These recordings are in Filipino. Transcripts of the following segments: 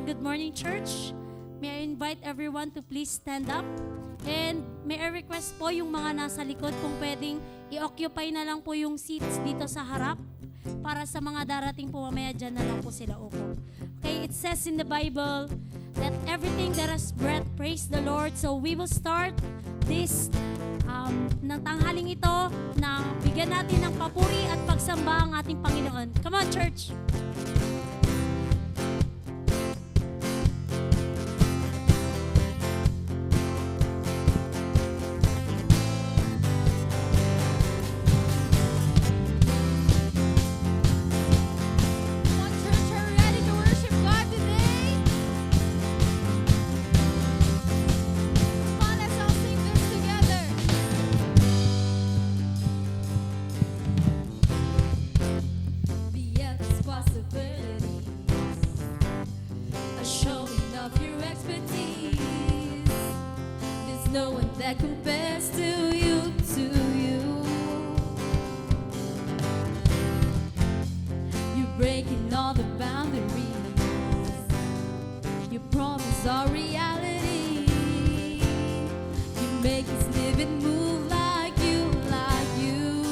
good morning, church. May I invite everyone to please stand up. And may I request po yung mga nasa likod kung pwedeng i-occupy na lang po yung seats dito sa harap para sa mga darating po mamaya dyan na lang po sila upo. Okay, it says in the Bible that everything that has breath, praise the Lord. So we will start this ng tanghaling ito na bigyan natin ng papuri at pagsamba ang ating Panginoon. Come on, church! No one that compares to you, to you. You're breaking all the boundaries. Your promise are reality. You make us live and move like you, like you.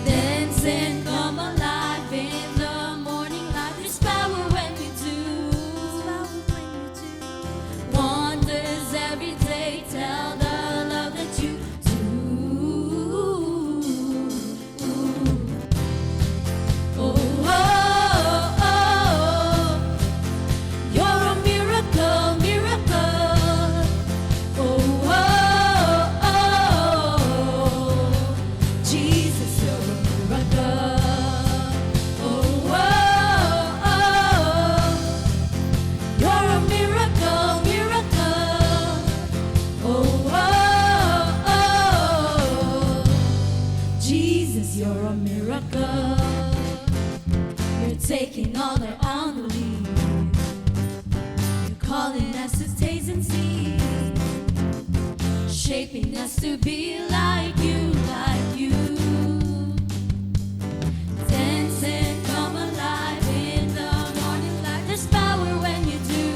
Dance and come alive in the morning light. There's power when you do. Every day, tell the love that you do. Oh, oh, oh, you're a miracle, miracle. Oh, oh, oh, Jesus, you're a miracle. Oh, oh, oh, you're a miracle, miracle. Oh, oh, oh, Jesus, you're a miracle. You're taking all our unbelief. You're calling us to taste and see, shaping us to be like you, like you. Dance and come alive in the morning light. There's power when you do.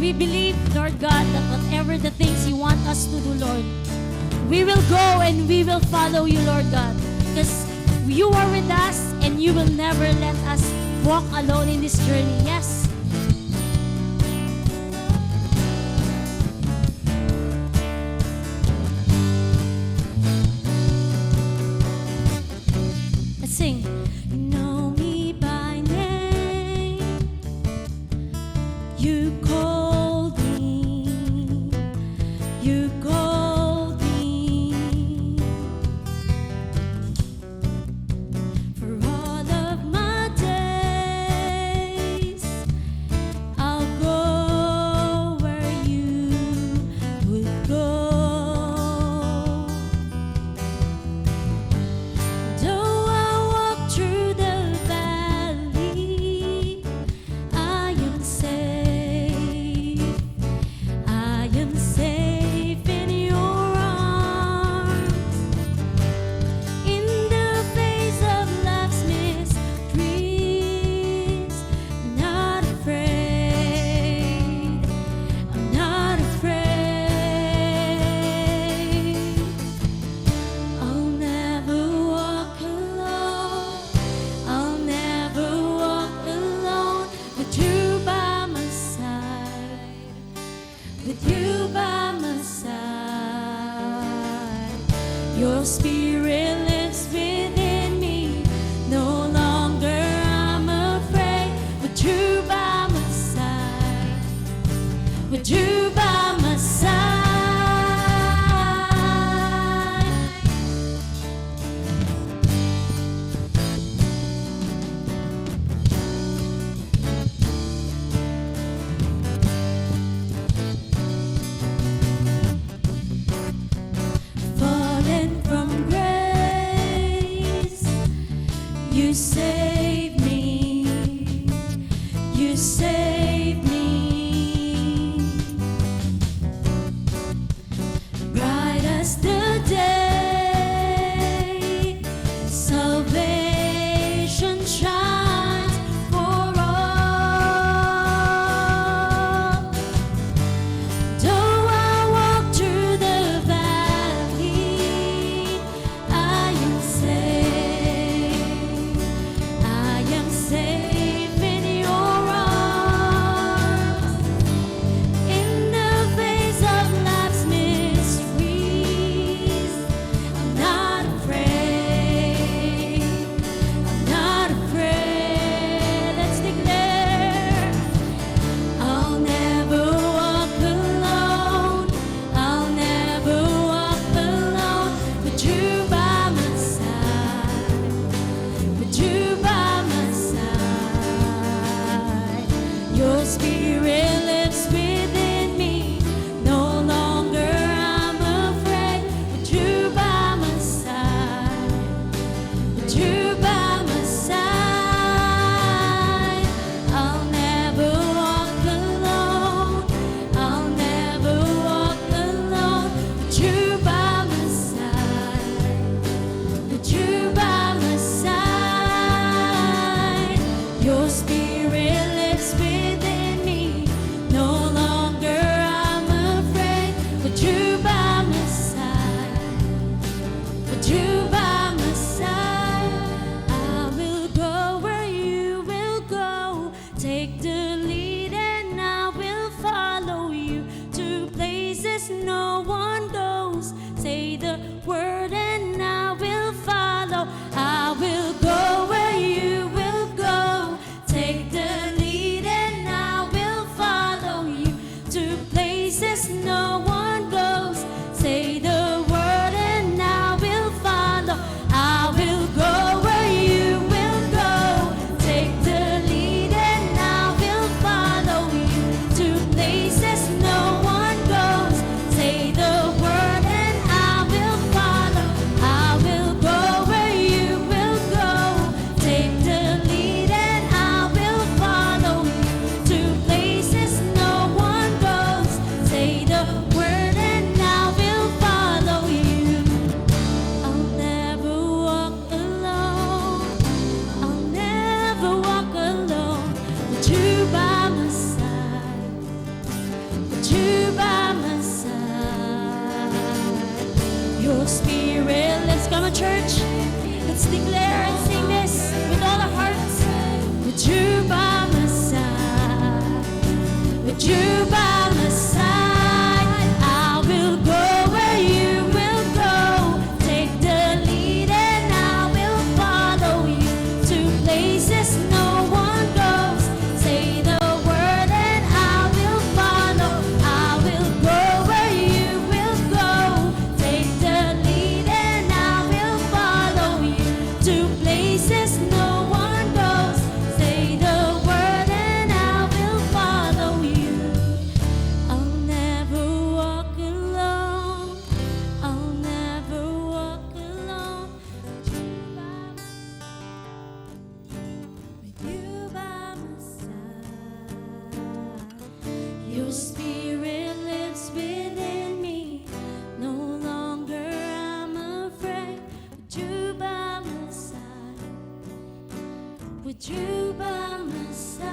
we believe, Lord God, that whatever the things you want us to do, Lord, we will go and we will follow you, Lord God. Because you are with us and you will never let us walk alone in this journey. Yes. Let's sing. You know me by name. You called me. You called me. For all of my days, I'll go where you would go. Though I walk through the valley, I am safe. I am safe in your arms. In the face of life's mysteries, I'm not afraid. I'm not afraid. I'll never walk alone. I'll never walk alone. With you by my side. With you by my side. Your spirit lives within me. No longer I'm afraid. With you by my side. With you by my side. Fallen from grace, you saved me. You saved me. Bright as the day, salvation shines for all. Though I walk through the valley, I am safe. I am safe in your arms. In the face of life's mysteries, I'm not afraid. I'm not afraid. Let's declare. I'll never walk alone. I'll never walk alone. With you by my side. With you by my side. Your spirit lives within me. No longer I'm afraid. With you by my side. With you by my side. I'll never walk alone. I'll never walk alone. With you by my side. With you by my side. Your spirit lives within me. No longer I'm afraid. With you by my side. With you by my side. I will go where you will go. Take the lead and I will follow you to places no one goes. Say the word and I will follow. I will go where you will go. Take the lead and I will follow you to places no one goes. Say the word and I will follow. I will go where you will go. Take the lead and I will on, church. Let's declare and sing this with all our hearts. With you by my side, with you by my side, I will go where you will go. Take the lead and I will follow you to places no one goes. Say the word and I will follow. I will go where you will go. Take the lead and I will follow you to places no one goes. Say the word and I will follow you. I'll never walk alone. I'll never walk alone. With you by my side, your spirit lives within me. No longer I'm afraid. With you by my side, with you by my side.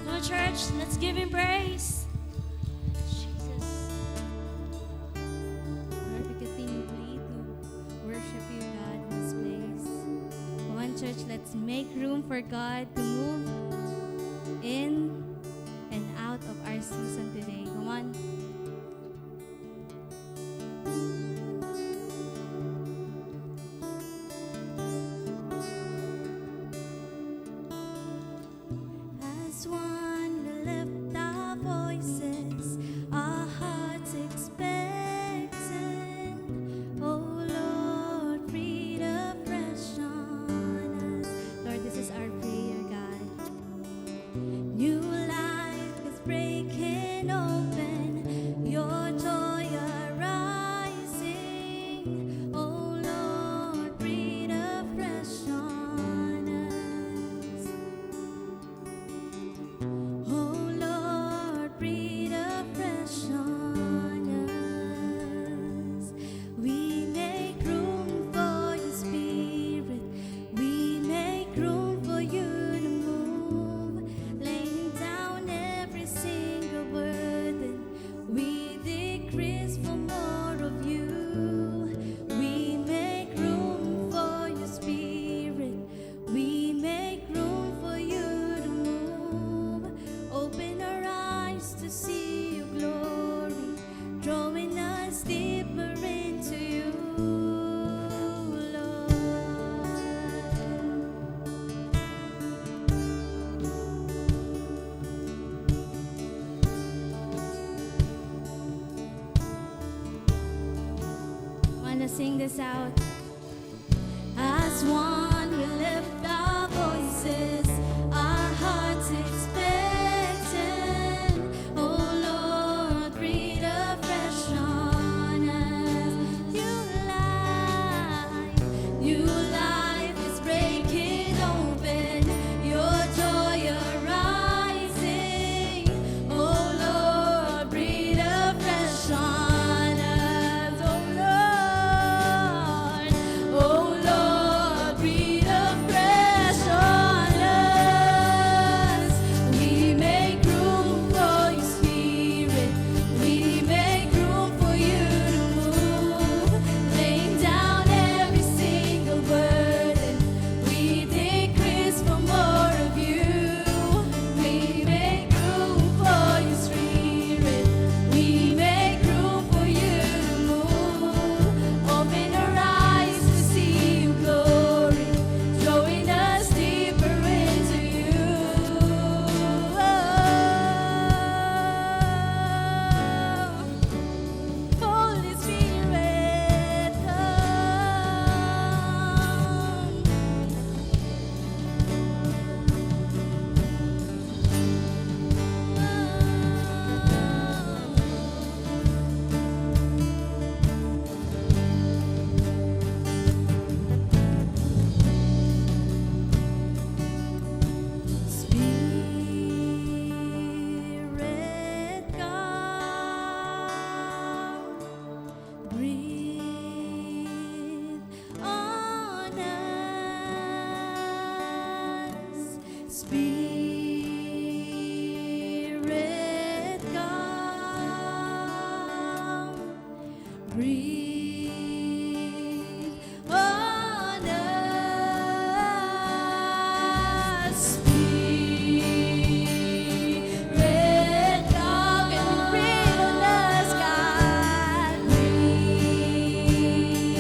Go, church, let's give him praise. Jesus. Lord, we continually to worship you, God, in this place. Come on, church, let's make room for God to move in and out of our season today. Come on. As one we lift our voices, our hearts expectant. Oh Lord, breathe afresh on us. Lord, this is our prayer, God. New life is breaking open. Your joy arising. Oh Lord, breathe afresh on us. Oh Lord, breathe afresh on us. We make room for your spirit. We make room for you to move. Laying down every single burden. We decrease for more of you. We make room for your spirit. We make room for you to move. Open our eyes to see your glory, drawing us deeper into you, Lord. Wanna sing this out? As one we lift our voices, our hearts expectant. Oh Lord, breathe afresh on us. New life is breaking open. Your joy arising. Oh Lord, breathe afresh on us. Oh Lord, breathe afresh on us. We make room for your spirit. We make room for you to move. Laying down every single burden. We decrease for more of you. We make room for your spirit. We make room for you to move. Open our eyes to see your glory, drawing us deeper into you. Holy Spirit, Spirit, come, breathe on us. Spirit, come, Breathe on us, Spirit, come and breathe on us, God. Breathe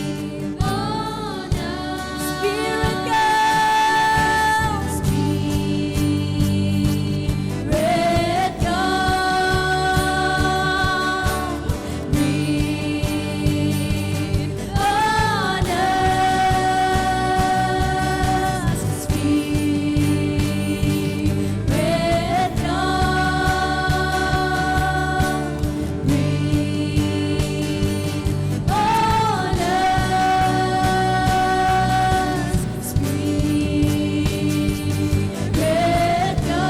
on us, Spirit, come. Spirit, come. Breathe on us, Spirit, come. Breathe on us, Spirit, come.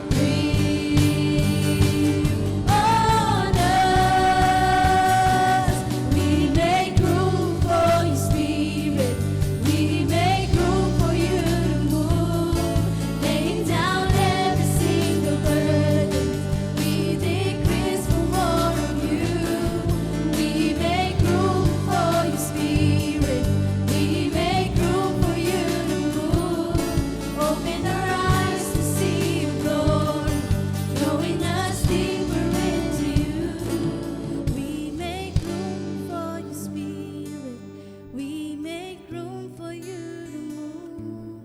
Breathe on us. We make room for your Spirit. We make room for you to move, laying down every single burden. We decrease for more of you. We make room for your Spirit. We make room for you to move. Open our eyes to see your glory, drawing us deeper into you. We make room for your Spirit. We make room for you to move.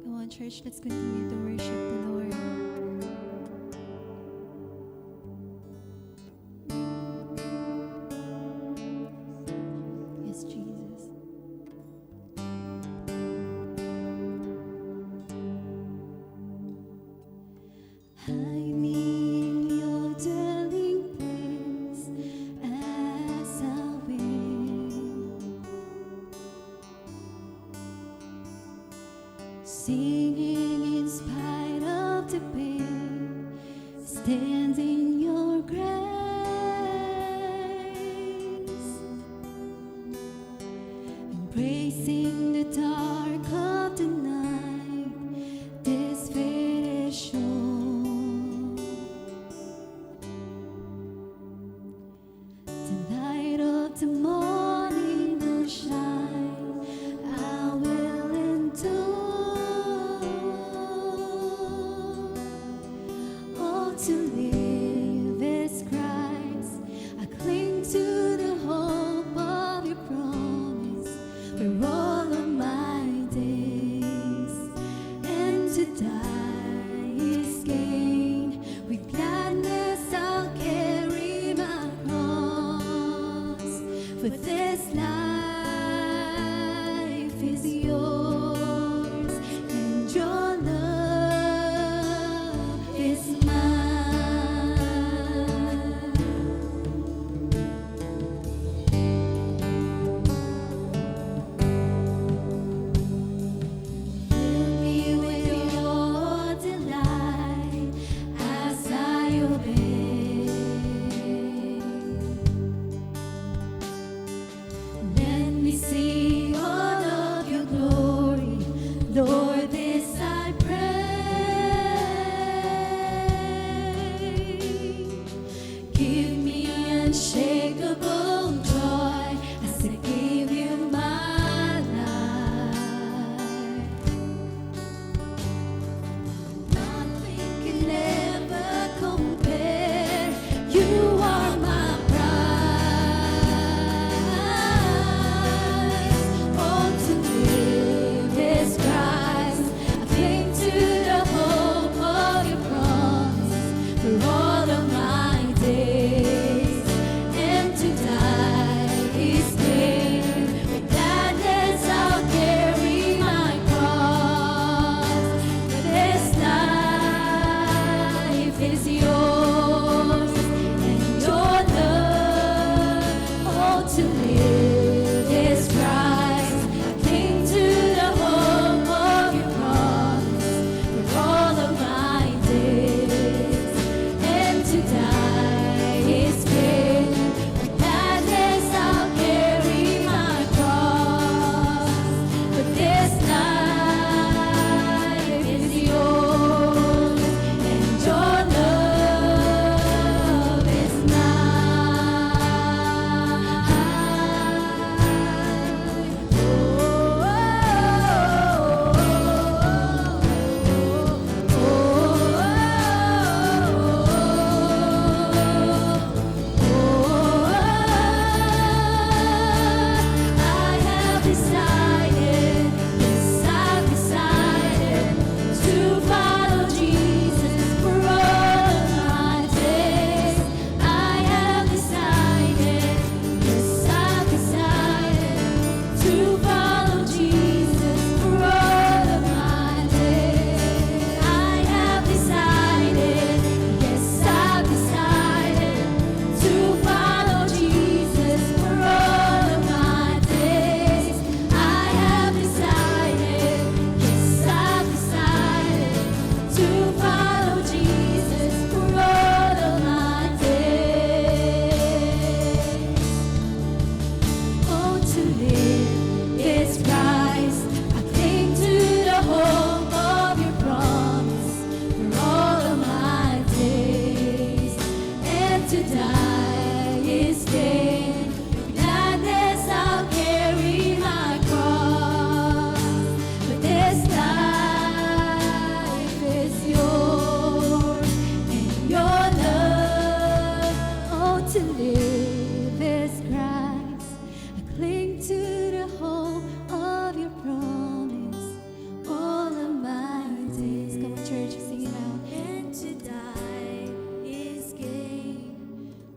Come on, church, let's continue to worship the Lord. Yes, Jesus. Hide me in your dwelling place as I will. Singing in spite of the pain, stand in your grace, embracing the dark of the night. This faith is sure. The light of the morning will shine. I will endure. All to live is Christ. I cling to the hope of your promise for all of my days. And to die is gain. With gladness I'll carry my cross. For this life is yours, and your love is mine. Fill me with your delight as I obey. Let me see all of your glory, Lord, this I pray. Give me unshakable joy as I give you my life. Nothing can ever compare. You are my prize. All to live is Christ. I cling to the hope of your promise for all of my days. And to to die is gain. Gladness I'll carry my cross. But this life is yours, and your love. Oh, to live is Christ. I cling to the hope of your promise all of my days. Come on, church, sing it out. And to die is gain.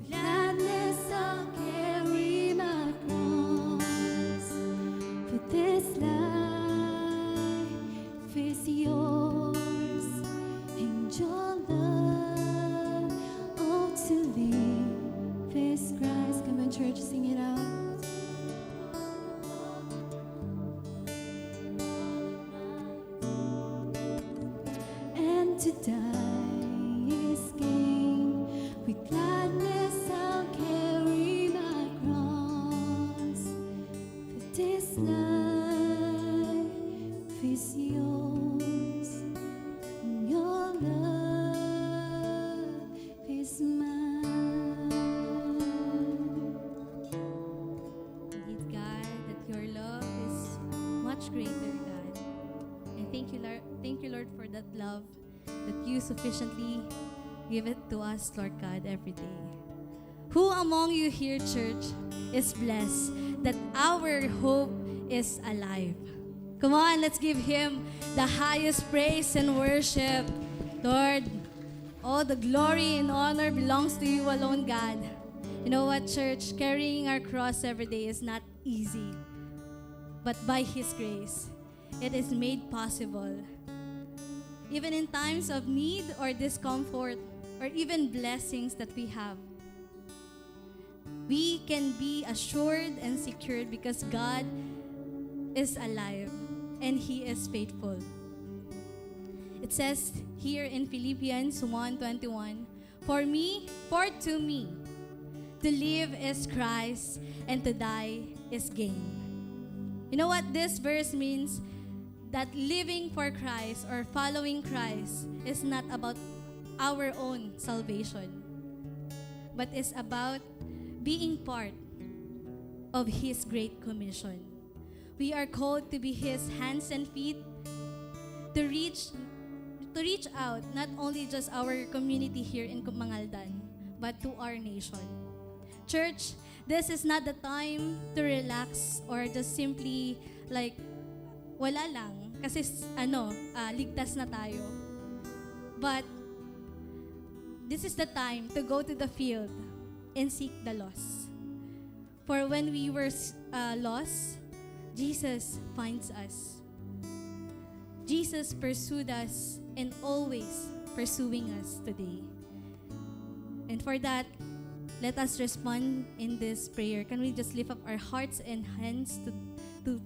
Gladness I'll carry my cross. For this life is yours, and your love. Oh, to live is Christ. Come on, church, sing it out. And to die is gain. With gladness I'll carry my cross. For this life is yours, and your love is mine. Indeed, God, that your love is much greater, God. And thank you, Lord, for that love that you sufficiently give it to us, Lord God, every day. Who among you here, church, is blessed that our hope is alive? Come on, let's give Him the highest praise and worship. Lord, all the glory and honor belongs to you alone, God. You know what, church? Carrying our cross every day is not easy. But by His grace, it is made possible. Even in times of need or discomfort, or even blessings that we have, we can be assured and secured because God is alive and He is faithful. It says here in Philippians 1:21, for to me, to live is Christ, and to die is gain. You know what this verse means? That living for Christ or following Christ is not about our own salvation, but is about being part of His great commission. We are called to be His hands and feet to reach out not only just our community here in Mangaldan, but to our nation. Church, this is not the time to relax or just simply like wala lang kasi ligtas na tayo. But this is the time to go to the field and seek the lost. For when we were lost, Jesus finds us. Jesus pursued us and always pursuing us today. And for that, let us respond in this prayer. Can we just lift up our hearts and hands to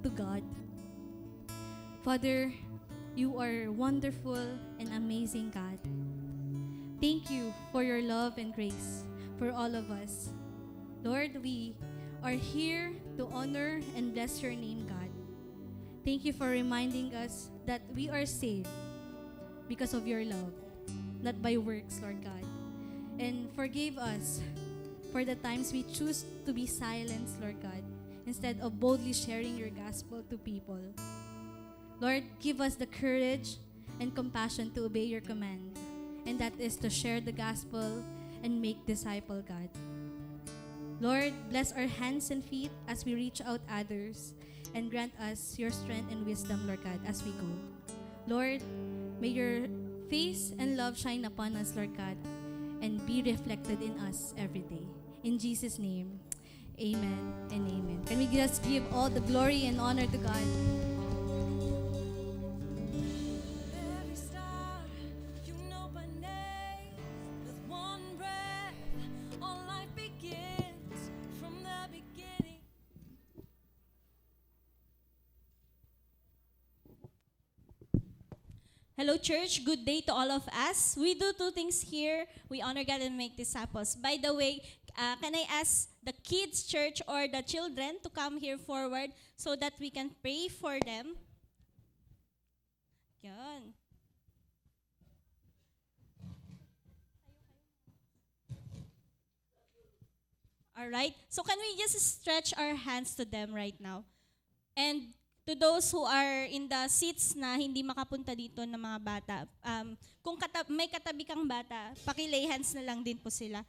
God? Father, you are wonderful and amazing, God. Thank you for your love and grace for all of us. Lord, we are here to honor and bless your name, God. Thank you for reminding us that we are saved because of your love, not by works, Lord God. And forgive us for the times we choose to be silenced, Lord God, instead of boldly sharing your gospel to people. Lord, give us the courage and compassion to obey your command, and that is to share the gospel and make disciple, God. Lord, bless our hands and feet as we reach out others, and grant us your strength and wisdom, Lord God, as we go. Lord, may your face and love shine upon us, Lord God, and be reflected in us every day. In Jesus' name, amen and amen. Can we just give all the glory and honor to God? Every star you know by name, with one breath, all life begins from the beginning. Hello, church. Good day to all of us. We do two things here. We honor God and make disciples. By the way, can I ask the kids' church or the children to come here forward so that we can pray for them? Yan. Alright? So can we just stretch our hands to them right now? And to those who are in the seats na hindi makapunta dito ng mga bata, kung may katabi kang bata, pakilay hands na lang din po sila.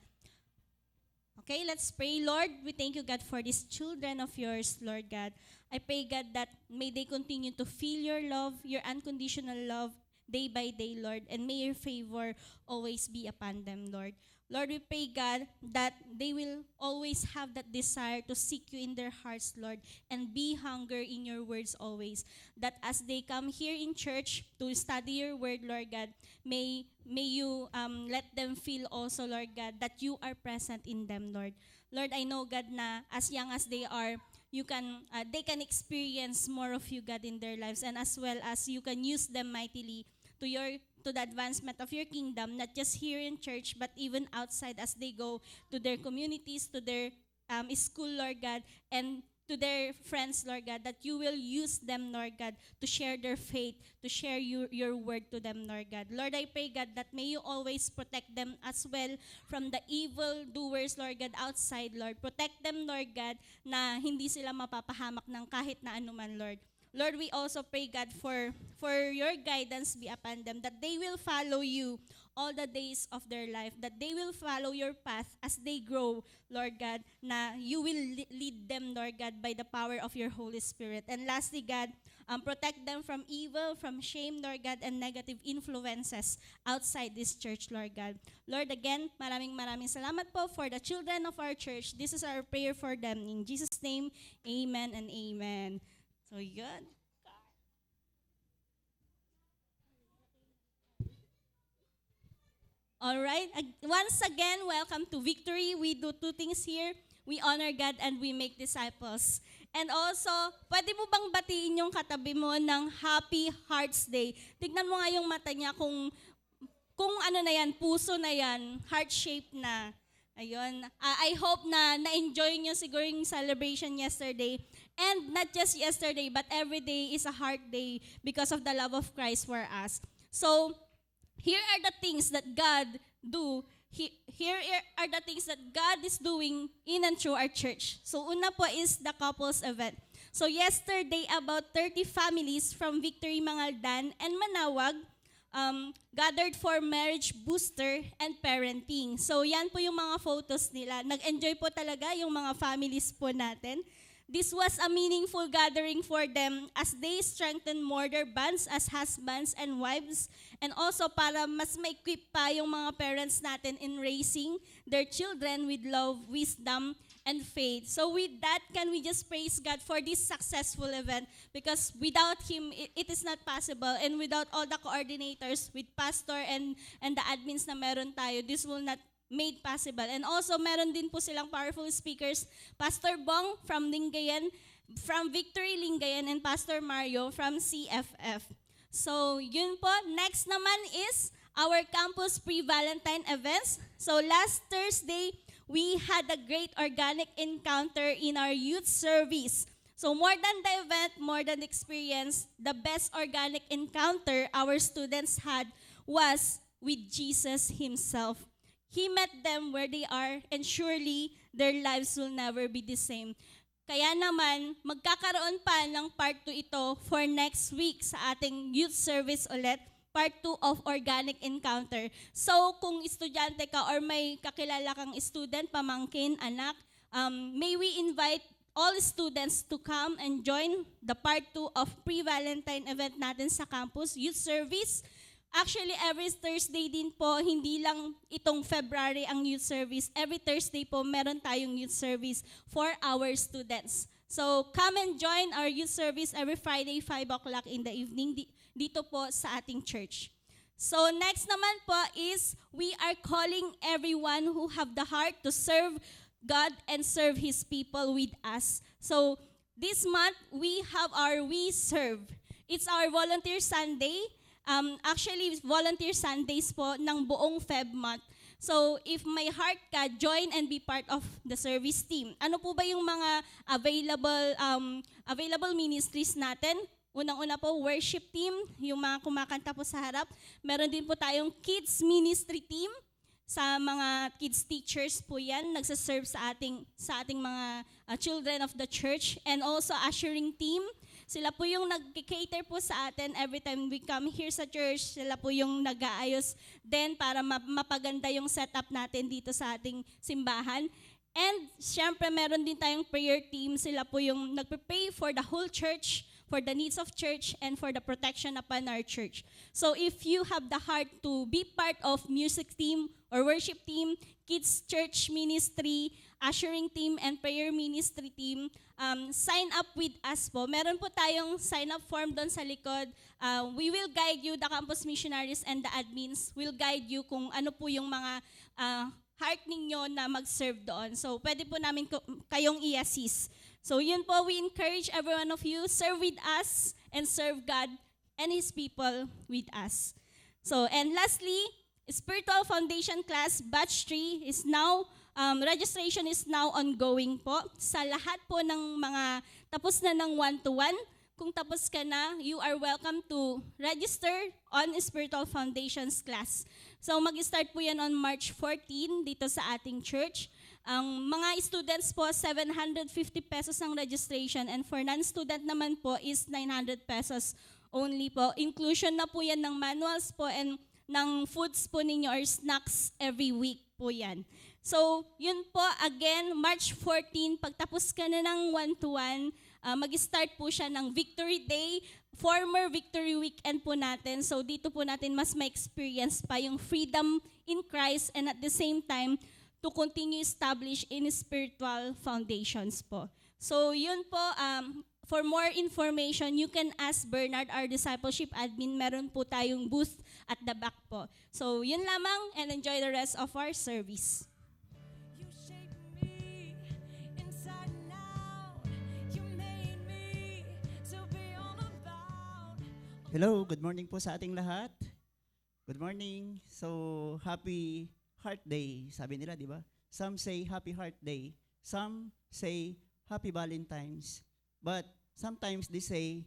Okay, let's pray. Lord, we thank you, God, for these children of yours, Lord God. I pray, God, that may they continue to feel your love, your unconditional love, day by day, Lord, and may your favor always be upon them, Lord. Lord, we pray, God, that they will always have that desire to seek you in their hearts, Lord, and be hunger in your words always. That as they come here in church to study your word, Lord God, may you let them feel also, Lord God, that you are present in them, Lord. Lord, I know, God, na as young as they are, they can experience more of you, God, in their lives, and as well as you can use them mightily to the advancement of your kingdom, not just here in church, but even outside as they go to their communities, to their school, Lord God, and to their friends, Lord God, that you will use them, Lord God, to share their faith, to share your word to them, Lord God. Lord, I pray, God, that may you always protect them as well from the evil doers, Lord God, outside, Lord. Protect them, Lord God, na hindi sila mapapahamak ng kahit na anuman, Lord. Lord, we also pray, God, for your guidance be upon them, that they will follow you all the days of their life, that they will follow your path as they grow, Lord God, na you will lead them, Lord God, by the power of your Holy Spirit. And lastly, God, protect them from evil, from shame, Lord God, and negative influences outside this church, Lord God. Lord, again, maraming salamat po for the children of our church. This is our prayer for them. In Jesus' name, amen and amen. So, yun. All right. Once again, welcome to Victory. We do two things here. We honor God and we make disciples. And also, pwede mo bang batiin yung katabi mo ng Happy Hearts Day? Tignan mo nga yung mata niya kung ano na yan, puso na yan, heart-shaped na. Ayun. I hope na na-enjoy niyo siguro yung celebration yesterday. And not just yesterday, but every day is a heart day because of the love of Christ for us. So, here are the things that God do. Here are the things that God is doing in and through our church. So, una po is the couples event. So, yesterday, about 30 families from Victory Mangaldan and Manawag gathered for marriage booster and parenting. So, yan po yung mga photos nila. Nag-enjoy po talaga yung mga families po natin. This was a meaningful gathering for them as they strengthen more their bonds as husbands and wives, and also para mas ma-equip pa yung mga parents natin in raising their children with love, wisdom, and faith. So with that, can we just praise God for this successful event? Because without Him, it is not possible. And without all the coordinators, with pastor and the admins na meron tayo, this will not made possible. And also, meron din po silang powerful speakers, Pastor Bong from Lingayen, from Victory Lingayen, and Pastor Mario from CFF. So, yun po. Next naman is our campus pre-Valentine events. So, last Thursday, we had a great organic encounter in our youth service. So, more than the event, more than the experience, the best organic encounter our students had was with Jesus Himself. He met them where they are, and surely their lives will never be the same. Kaya naman, magkakaroon pa ng part 2 ito for next week sa ating youth service ulit, part 2 of Organic Encounter. So, kung estudyante ka or may kakilala kang student, pamangkin, anak, may we invite all students to come and join the part 2 of pre-Valentine event natin sa campus, youth service. Actually, every Thursday din po, hindi lang itong February ang youth service. Every Thursday po, meron tayong youth service for our students. So, come and join our youth service every Friday, 5 o'clock in the evening, dito po sa ating church. So, next naman po is, we are calling everyone who have the heart to serve God and serve His people with us. So, this month, we have our We Serve. It's our Volunteer Sunday. Actually, volunteer Sundays po ng buong Feb month. So, if may heart ka, join and be part of the service team. Ano po ba yung mga available ministries natin? Unang-una po, worship team, yung mga kumakanta po sa harap. Meron din po tayong kids ministry team. sa mga kids teachers po yan, nagsaserve sa ating mga children of the church, and also ushering team. Sila po yung nag-cater po sa atin every time we come here sa church. Sila po yung nag-aayos din para mapaganda yung setup natin dito sa ating simbahan. And syempre meron din tayong prayer team. Sila po yung nagpe-pray for the whole church, for the needs of church, and for the protection upon our church. So if you have the heart to be part of music team or worship team, kids church ministry, ushering team, and prayer ministry team, sign up with us po. Meron po tayong sign up form doon sa likod. We will guide you, the campus missionaries and the admins will guide you kung ano po yung mga heart ninyo na mag-serve doon. So, pwede po namin kayong i-assist. So, yun po, we encourage every one of you, serve with us and serve God and His people with us. So, and lastly, Spiritual Foundation Class Batch 3 is now, registration is now ongoing po. Sa lahat po ng mga tapos na ng 1-to-1, kung tapos ka na, you are welcome to register on Spiritual Foundations class. So mag-start po yan on March 14 dito sa ating church. Ang mga students po, 750 pesos ang registration, and for non-student naman po is 900 pesos only po. Inclusion na po yan ng manuals po and ng foods po ninyo or snacks every week po yan. So yun po, again, March 14, pagtapos ka na ng 1-to-1, mag-start po siya ng Victory Day, former Victory Weekend po natin. So dito po natin mas ma-experience pa yung freedom in Christ, and at the same time, to continue establish in spiritual foundations po. So yun po, for more information, you can ask Bernard, our discipleship admin. Meron po tayong booth at the back po. So yun lamang, and enjoy the rest of our service. You shaped me inside and out. You made me to be all about. Hello, good morning po sa ating lahat. Good morning. So, happy Heart Day, sabi nila, di ba? Some say Happy Heart Day. Some say Happy Valentine's. But sometimes they say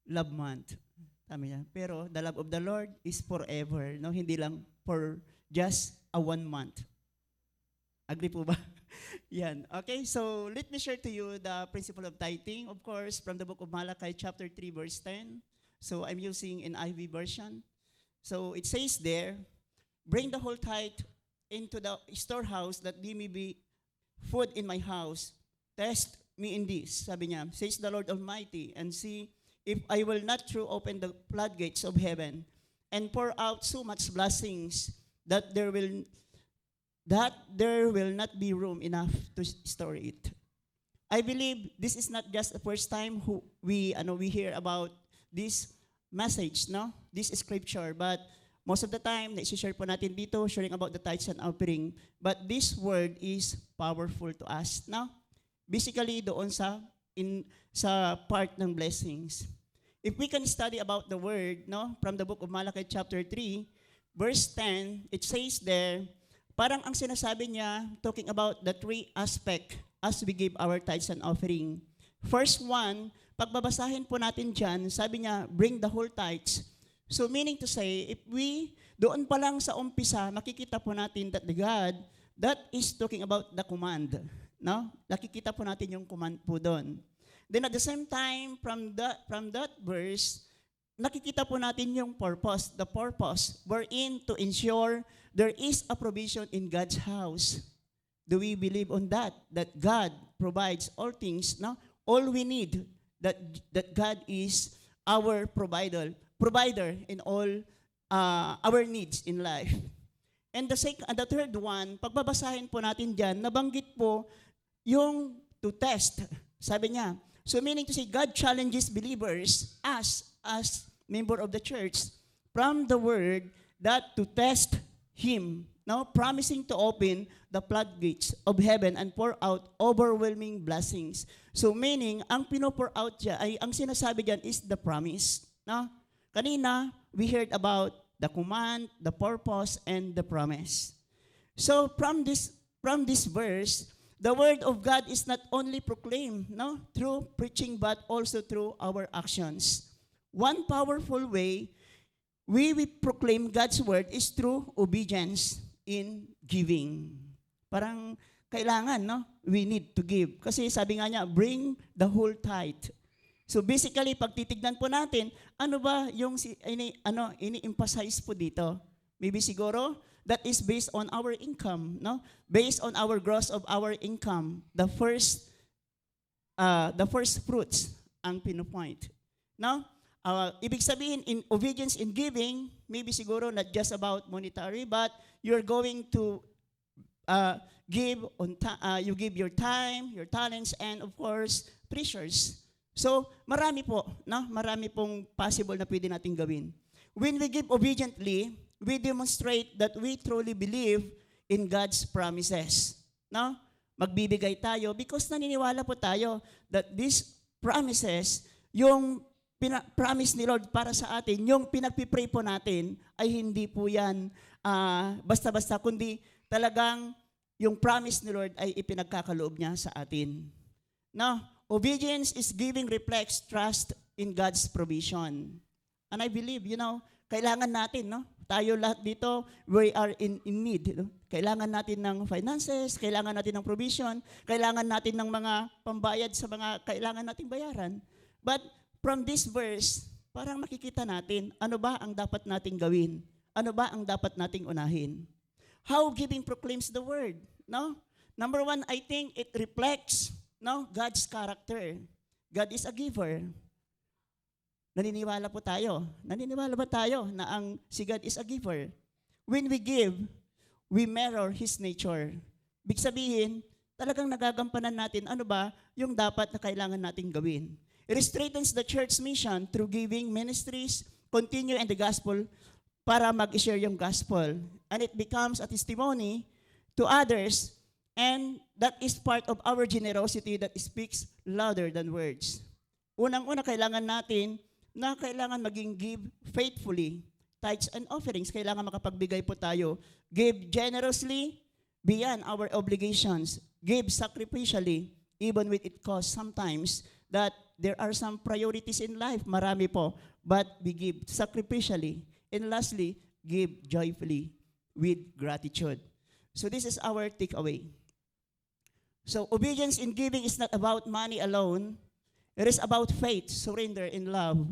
Love Month. Tama yan. Pero the love of the Lord is forever. No? Hindi lang for just a 1 month. Agree po ba? Yan. Okay, so let me share to you the principle of tithing. Of course, from the book of Malachi, chapter 3, verse 10. So I'm using an NIV version. So it says there, bring the whole tithe into the storehouse that there may be food in my house. Test me in this, sabi niya, says the Lord Almighty, and see if I will not throw open the floodgates of heaven and pour out so much blessings that there will not be room enough to store it. I believe this is not just the first time we hear about this message, no? This scripture, but most of the time, na-share po natin dito, sharing about the tithes and offering. But this word is powerful to us, no? Basically, doon sa part ng blessings. If we can study about the word, no, from the book of Malachi chapter 3, verse 10, it says there, parang ang sinasabi niya, talking about the three aspect as we give our tithes and offering. First one, pagbabasahin po natin dyan, sabi niya, bring the whole tithes. So meaning to say, if we, doon pa lang sa umpisa, makikita po natin that the God, that is talking about the command. No? Nakikita po natin yung command po doon. Then at the same time, from that verse, nakikita po natin yung purpose, the purpose, wherein to ensure there is a provision in God's house. Do we believe on that? That God provides all things, no? All we need, that God is our provider in all our needs in life. And the third one, pagbabasahin po natin dyan, nabanggit po yung to test. Sabi niya, so meaning to say, God challenges believers, us as member of the church, from the word that to test Him, now promising to open the floodgates of heaven and pour out overwhelming blessings. So meaning, ang pino-pour out dyan, ay ang sinasabi dyan is the promise. No? Kanina, we heard about the command, the purpose, and the promise. So from this verse, the word of God is not only proclaimed, no, through preaching, but also through our actions. One powerful way we proclaim God's word is through obedience. in giving. Parang kailangan, no? We need to give. Kasi sabi nga niya, bring the whole tithe. So basically, pag titignan po natin, ano ba yung ini-emphasize po dito? Maybe siguro, that is based on our income, no? Based on our gross of our income, the first fruits ang pinupoint. No? Ibig sabihin, in obedience in giving, maybe siguro not just about monetary, but you're going to you give your time, your talents, and of course, treasures. So, marami po, no? Marami pong possible na pwede nating gawin. When we give obediently, we demonstrate that we truly believe in God's promises. No? Magbibigay tayo because naniniwala po tayo that these promises, yung promise ni Lord para sa atin, yung pinagpipray po natin, ay hindi po yan basta-basta, kundi talagang yung promise ni Lord ay ipinagkakaloob niya sa atin. No? Obedience is giving reflects trust in God's provision. And I believe, kailangan natin, no? Tayo lahat dito, we are in need. No? Kailangan natin ng finances, kailangan natin ng provision, kailangan natin ng mga pambayad sa mga kailangan nating bayaran. But from this verse, parang makikita natin, ano ba ang dapat nating gawin? Ano ba ang dapat nating unahin? How giving proclaims the word, no? Number one, I think it reflects, no, God's character. God is a giver. Naniniwala po tayo. Naniniwala ba tayo na si God is a giver? When we give, we mirror His nature. Big sabihin, talagang nagagampanan natin ano ba yung dapat na kailangan nating gawin. It strengthens the church mission through giving ministries, continue in the gospel para mag-share yung gospel. And it becomes a testimony to others, and that is part of our generosity that speaks louder than words. Unang-una, kailangan natin na kailangan maging give faithfully. Tithes and offerings, kailangan makapagbigay po tayo. Give generously beyond our obligations. Give sacrificially, even with it costs sometimes that there are some priorities in life, marami po, but we give sacrificially. And lastly, give joyfully with gratitude. So this is our takeaway. So obedience in giving is not about money alone. It is about faith, surrender, and love.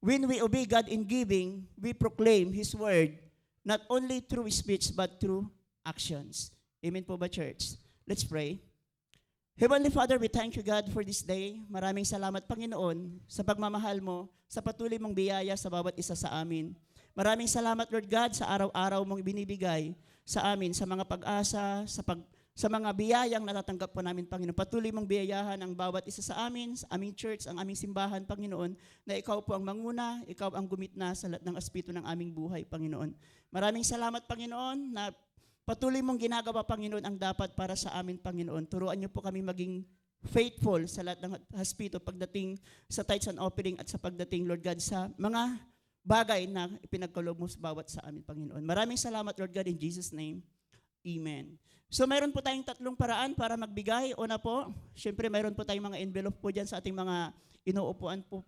When we obey God in giving, we proclaim His word, not only through speech, but through actions. Amen po ba, church? Let's pray. Heavenly Father, we thank you, God, for this day. Maraming salamat, Panginoon, sa pagmamahal mo, sa patuloy mong biyaya sa bawat isa sa amin. Maraming salamat, Lord God, sa araw-araw mong binibigay sa amin, sa mga pag-asa, sa mga biyayang natatanggap po namin, Panginoon. Patuloy mong biyayahan ang bawat isa sa amin, sa aming church, ang aming simbahan, Panginoon, na ikaw po ang manguna, ikaw ang gumitna sa lahat ng aspeto ng aming buhay, Panginoon. Maraming salamat, Panginoon, na patuloy mong ginagawa, Panginoon, ang dapat para sa amin, Panginoon. Turuan niyo po kami maging faithful sa lahat ng aspeto pagdating sa tithes and offering at sa pagdating, Lord God, sa mga bagay na ipinagkaloob mo sa bawat sa amin, Panginoon. Maraming salamat, Lord God, in Jesus' name. Amen. So mayroon po tayong tatlong paraan para magbigay. Una po, syempre mayroon po tayong mga envelope po dyan sa ating mga inuupuan po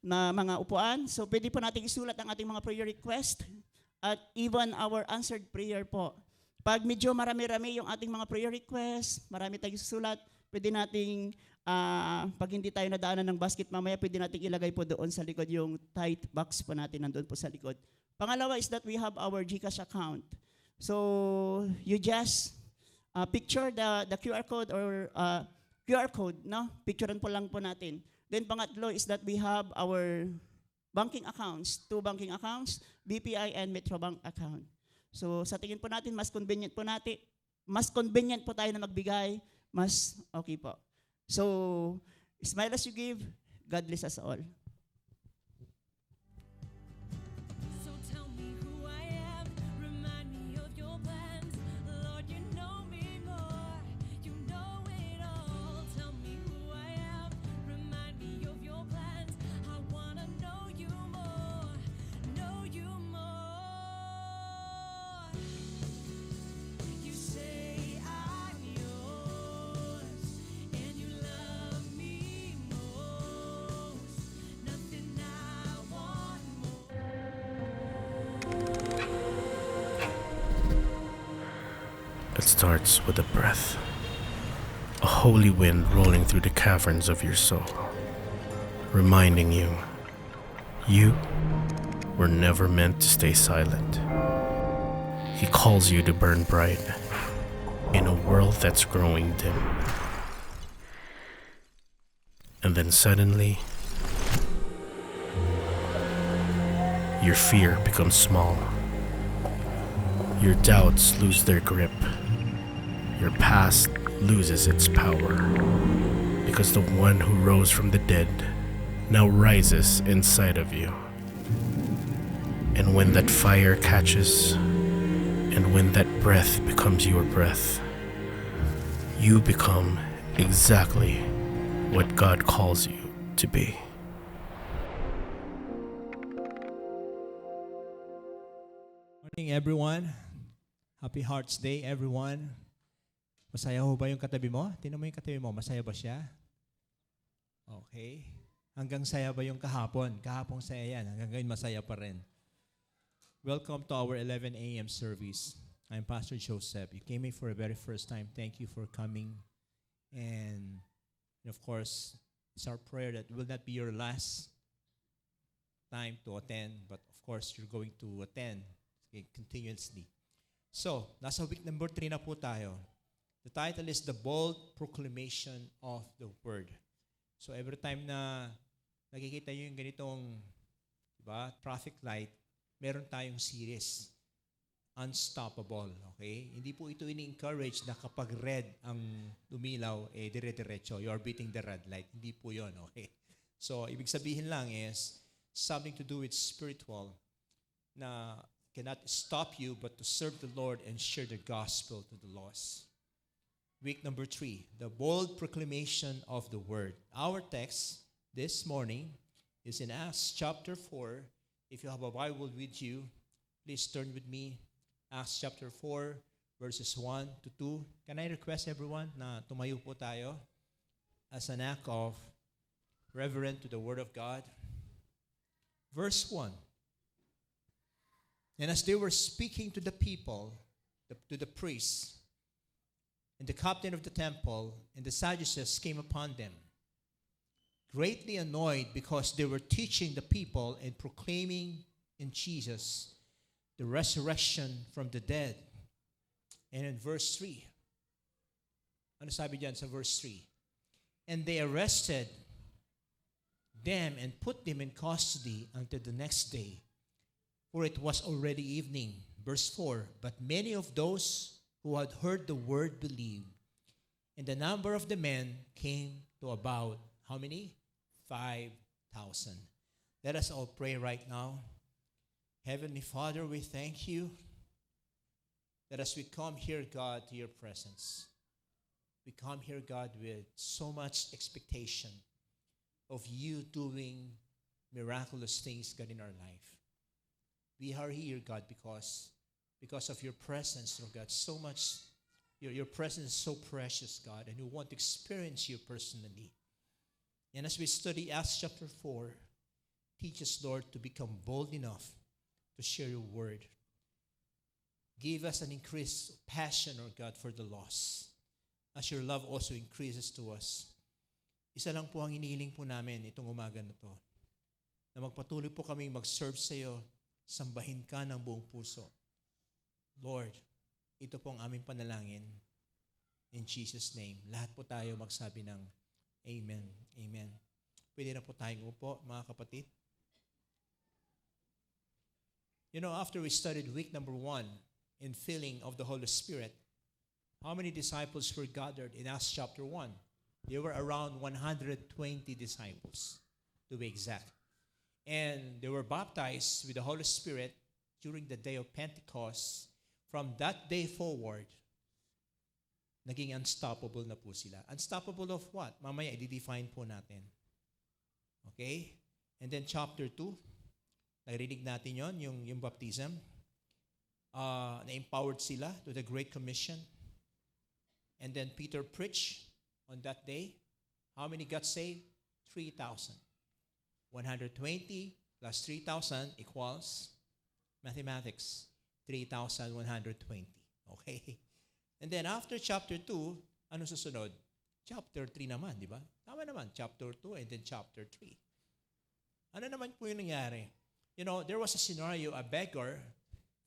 na mga upuan. So pwede po natin isulat ang ating mga prayer request at even our answered prayer po. Pag medyo marami-rami yung ating mga prayer request, marami tayong susulat, pwede nating, pag hindi tayo nadaanan ng basket mamaya, pwede nating ilagay po doon sa likod yung tithe box po natin nandun po sa likod. Pangalawa is that we have our GCash account. So you just picture the QR code or QR code, no? Picturean po lang po natin. Then pangatlo is that we have our banking accounts, 2 banking accounts, BPI and Metrobank account. So sa tingin po natin, mas convenient po tayo na magbigay, mas okay po. So smile as you give, God bless us all. So tell me who I am, remind me of your plans. Lord, you know me more, you know it all. Tell me who I am, remind me of your plans. I wanna know you more, know you more. You say I'm yours, and you love me most. starts with a breath, a holy wind rolling through the caverns of your soul, reminding you were never meant to stay silent. He calls you to burn bright in a world that's growing dim. And then suddenly, your fear becomes small. Your doubts lose their grip. Your past loses its power. Because the one who rose from the dead now rises inside of you. And when that fire catches, and when that breath becomes your breath, you become exactly what God calls you to be. Morning, everyone. Happy Hearts Day, everyone. Masaya ho ba yung katabi mo? Tingnan mo yung katabi mo. Masaya ba siya? Okay. Hanggang saya ba yung kahapon? Kahapong saya yan. Hanggang ngayon masaya pa rin. Welcome to our 11 a.m. service. I'm Pastor Joseph. You came here for the very first time. Thank you for coming. And of course, it's our prayer that it will not be your last time to attend, but of course, you're going to attend continuously. So, nasa week number 3 na po tayo. The title is The Bold Proclamation of the Word. So, every time na nakikita nyo yung ganitong traffic light, meron tayong series, Unstoppable. Okay? Hindi po ito ini-encourage na kapag red ang lumilaw, dire-diretso. You are beating the red light. Hindi po yon. Okay? So, ibig sabihin lang is something to do with spiritual na cannot stop you but to serve the Lord and share the gospel to the lost. Week number 3, the bold proclamation of the word. Our text this morning is in Acts chapter 4. If you have a Bible with you, please turn with me. Acts chapter 4, verses 1 to 2. Can I request everyone na tumayo po tayo as an act of reverence to the word of God? Verse 1. And as they were speaking to the people, to the priests, and the captain of the temple, and the Sadducees came upon them, greatly annoyed because they were teaching the people and proclaiming in Jesus the resurrection from the dead. And in verse 3, ano sabi diyan sa verse 3? And they arrested them and put them in custody until the next day, for it was already evening. Verse 4, but many of those who had heard the word believed, and the number of the men came to about, how many? 5,000. Let us all pray right now. Heavenly Father, we thank you that as we come here, God, to your presence, we come here, God, with so much expectation of you doing miraculous things, God, in our life. We are here, God, because of your presence, Lord God, so much, your presence is so precious, God, and we want to experience you personally. And as we study Acts chapter 4, teach us, Lord, to become bold enough to share your word. Give us an increased passion, Lord God, for the lost, as your love also increases to us. Isa lang po ang inihiling po namin itong umaga na to, na magpatuloy po kaming mag-serve sa iyo, sambahin ka ng buong puso. Lord, ito po ang aming panalangin. In Jesus' name, lahat po tayo magsabi ng Amen. Amen. Pwede na po tayong upo, mga kapatid. You know, after we studied week number 1 in filling of the Holy Spirit, how many disciples were gathered in Acts chapter 1? There were around 120 disciples, to be exact. And they were baptized with the Holy Spirit during the day of Pentecost. From that day forward, naging unstoppable na po sila. Unstoppable of what? Mamaya i-define po natin. Okay? And then chapter 2, narinig natin yon, yung baptism. Na-empowered sila to the Great Commission. And then Peter preached on that day. How many got saved? 3,000. 120 plus 3,000 equals mathematics, 3,120. Okay? And then after chapter 2, ano susunod? Chapter 3 naman, di ba? Tama naman, chapter 2 and then chapter 3. Ano naman po yung nangyari? You know, there was a scenario, a beggar,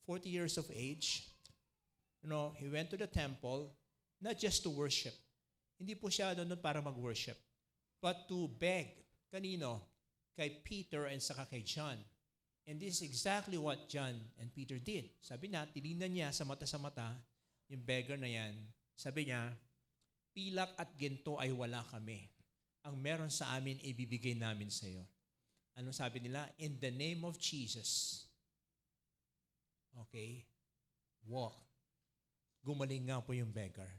40 years of age, you know, he went to the temple, not just to worship. Hindi po siya doon para mag-worship, but to beg. Kanino? Kay Peter and saka kay John. And this is exactly what John and Peter did. Sabi na, tinignan niya sa mata, yung beggar na yan. Sabi niya, pilak at ginto ay wala kami. Ang meron sa amin, ibibigay namin sa iyo. Ano sabi nila? In the name of Jesus. Okay? Walk. Gumaling nga po yung beggar.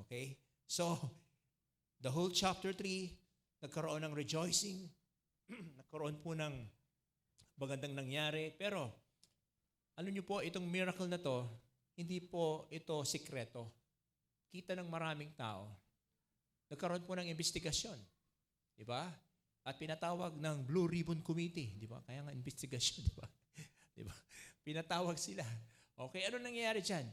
Okay? So, the whole chapter 3, nagkaroon ng rejoicing, nagkaroon po ng magandang nangyari. Pero, alam niyo po, itong miracle na to, hindi po ito sikreto. Kita ng maraming tao. Nagkaroon po ng investigasyon. Di ba? At pinatawag ng Blue Ribbon Committee. Di ba? Kaya nga investigasyon, di ba? Di ba? Pinatawag sila. Okay, ano nangyayari dyan?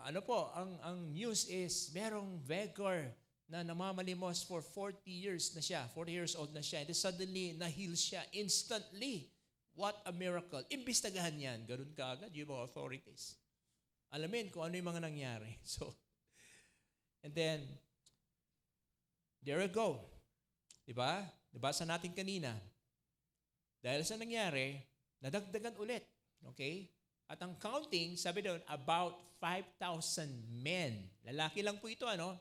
Ano po, ang news is merong beggar na namamalimos for 40 years na siya, 40 years old na siya, and then suddenly na-heal siya instantly. What a miracle. Imbestagahan yan. Ganun kaagad yung mga authorities. Alamin kung ano yung mga nangyari. So, and then, there you go. Diba? Nabasa natin kanina. Dahil sa nangyari, nadagdagan ulit. Okay? At ang counting, sabi doon, about 5,000 men. Lalaki lang po ito, ano?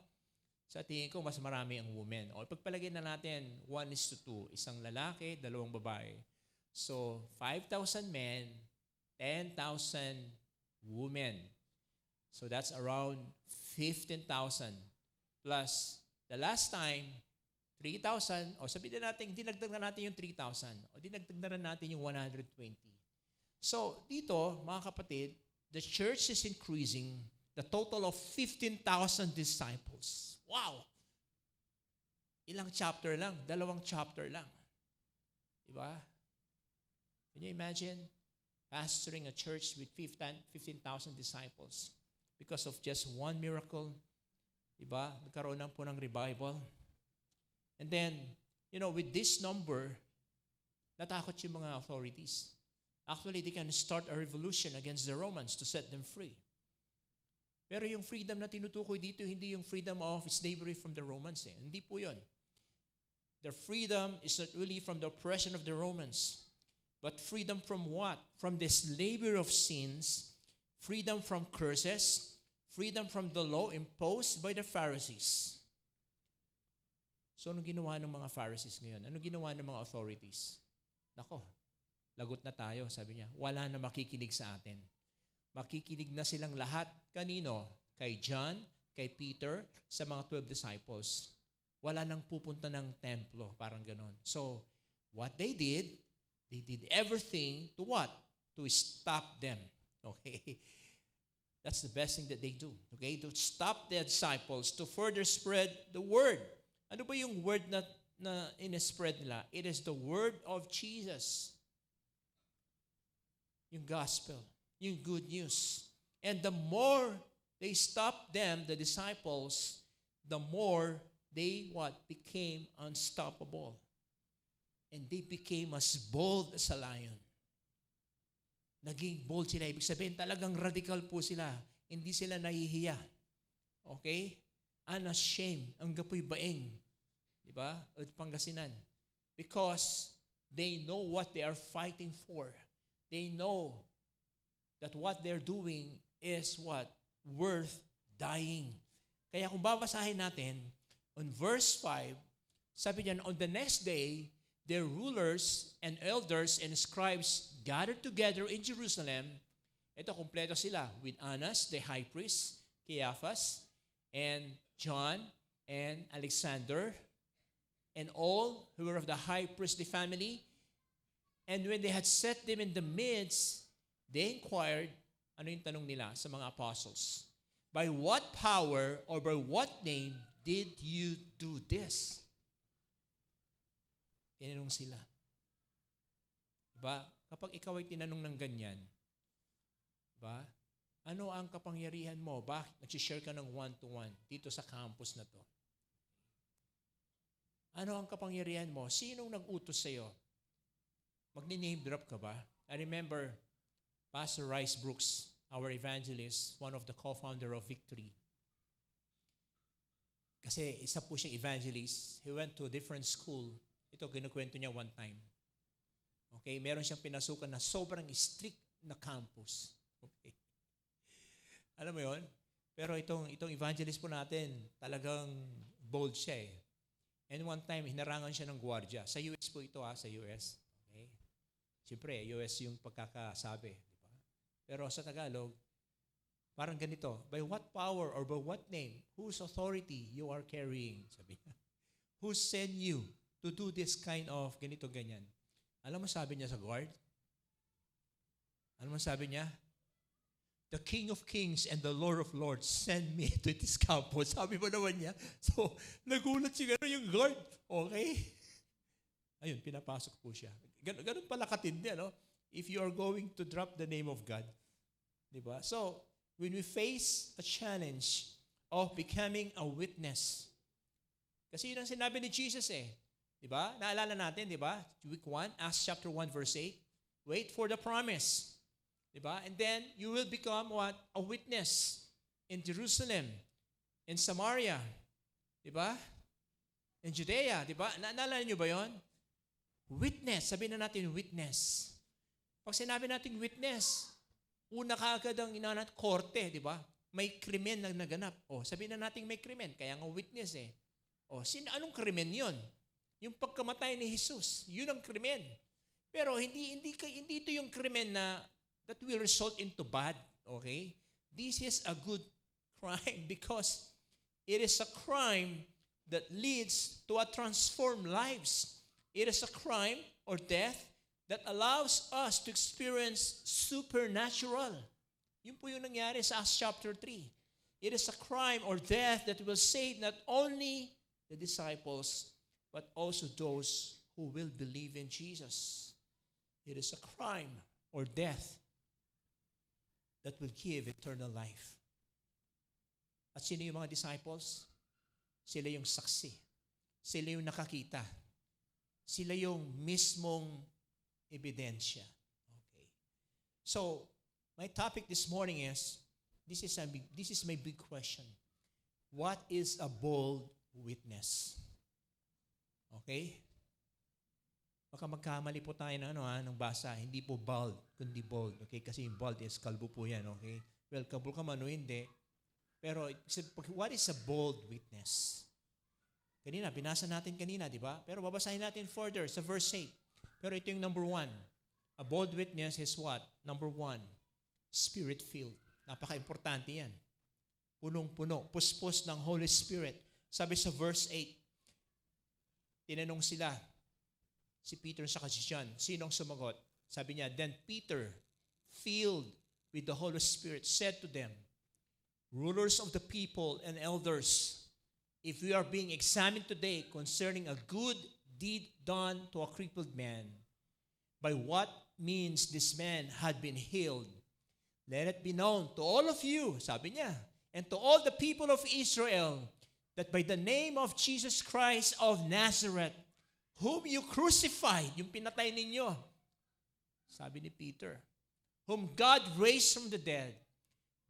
Sa tingin ko, mas marami ang women. O pagpalagay na natin, 1:2. Isang lalaki, 2 babae. So, 5,000 men, 10,000 women. So, that's around 15,000. Plus, the last time, 3,000. O sabihin natin, dinagdag na natin yung 3,000. O dinagdag na rin natin yung 120. So, dito, mga kapatid, the church is increasing the total of 15,000 disciples. Wow! Ilang chapter lang? 2 chapter lang. Diba? Can you imagine pastoring a church with 15,000 disciples because of just one miracle? Diba? Nagkaroon lang po ng revival. And then, you know, with this number, natakot yung mga authorities. Actually, they can start a revolution against the Romans to set them free. Pero yung freedom na tinutukoy dito, hindi yung freedom of slavery from the Romans. Hindi po yun. The freedom is not really from the oppression of the Romans, but freedom from what? From the slavery of sins, freedom from curses, freedom from the law imposed by the Pharisees. So, anong ginawa ng mga Pharisees ngayon? Anong ginawa ng mga authorities? Nako, lagot na tayo, sabi niya. Wala na makikinig sa atin. Makikinig na silang lahat. Kanino? Kay John, kay Peter, sa mga 12 disciples. Wala nang pupunta ng templo, parang ganon. So, what they did everything to what? To stop them. Okay? That's the best thing that they do. Okay? To stop the disciples, to further spread the word. Ano ba yung word na in-spread nila? It is the word of Jesus. Yung gospel. Yung good news. And the more they stopped them, the disciples, the more they became unstoppable. And they became as bold as a lion. Naging bold sila. Ibig sabihin, talagang radical po sila. Hindi sila nahihiya. Okay? Unashamed. Ang gapoy baeng. Diba? At Pangasinan. Because they know what they are fighting for. They know that what they're doing is what? Worth dying. Kaya kung babasahin natin, on verse 5, sabi niyan, on the next day, their rulers and elders and scribes gathered together in Jerusalem. Ito, kumpleto sila with Annas, the high priest, Caiaphas, and John, and Alexander, and all who were of the high priestly family. And when they had set them in the midst, they inquired, ano yung tanong nila sa mga apostles? By what power or by what name did you do this? Tinanong sila. Diba? Kapag ikaw ay tinanong ng ganyan, diba? Ano ang kapangyarihan mo? Bakit nag-share ka ng one-to-one dito sa campus na to? Ano ang kapangyarihan mo? Sinong nag-utos sa'yo? Magni-name drop ka ba? I remember Pastor Rice Brooks, our evangelist, one of the co-founder of Victory. Kasi isa po siyang evangelist. He went to a different school. Ito, kinukwento niya one time. Okay, meron siyang pinasukan na sobrang strict na campus. Okay. Alam mo yon? Pero itong evangelist po natin, talagang bold siya eh. And one time, hinarangan siya ng gwardiya. Sa US po ito sa US. Okay. Siyempre, US yung pagkakasabi. Di ba? Pero sa Tagalog, parang ganito, by what power or by what name, whose authority you are carrying? Sabi niya. Who sent you to do this kind of ganito, ganyan? Alam mo sabi niya sa guard? Alam mo sabi niya? The King of Kings and the Lord of Lords send me to this campus. Sabi mo naman niya. So, nagulat siguro yung guard. Okay? Ayun, pinapasok po siya. Ganun pala katindi, no? If you are going to drop the name of God. Diba? So, when we face a challenge of becoming a witness, kasi yun ang sinabi ni Jesus eh. Diba? Naalala natin, diba? Week 1, Acts chapter 1, verse 8. Wait for the promise. Diba? And then, you will become what? A witness in Jerusalem, in Samaria, diba? In Judea, diba? Naalala nyo ba yon? Witness. Sabihin na natin witness. Pag sinabi natin witness, una kaagad ang inanat, korte, diba? May krimen na naganap. Sabihin na natin may krimen, kaya nga witness eh. Anong krimen yon? Yung pagkamatay ni Jesus, yun ang krimen. Pero hindi ito yung krimen na that will result into bad, okay? This is a good crime because it is a crime that leads to a transformed lives. It is a crime or death that allows us to experience supernatural. Yun po yung nangyari sa Acts chapter 3. It is a crime or death that will save not only the disciples, but also those who will believe in Jesus. It is a crime or death that will give eternal life. At sino yung mga disciples? Sila yung saksi. Sila yung nakakita. Sila yung mismong ebidensya. Okay. So, my topic this morning is, this is my big question. What is a bold witness? Okay? Baka magkamali po tayo ng basa. Hindi po bald, kundi bold. Okay? Kasi yung bald is kalbo po yan. Okay? Well, kalbo ka man o hindi. Pero, what is a bold witness? Binasa natin kanina, di ba? Pero babasahin natin further sa verse 8. Pero ito yung number 1. A bold witness is what? Number 1, Spirit-filled. Napaka-importante yan. Punong-puno. Puspos ng Holy Spirit. Sabi sa verse 8, tinanong sila, si Peter sa si John, sinong sumagot? Sabi niya, then Peter, filled with the Holy Spirit, said to them, rulers of the people and elders, if we are being examined today concerning a good deed done to a crippled man, by what means this man had been healed, let it be known to all of you, sabi niya, and to all the people of Israel, that by the name of Jesus Christ of Nazareth, whom you crucified, yung pinatay ninyo, sabi ni Peter, whom God raised from the dead,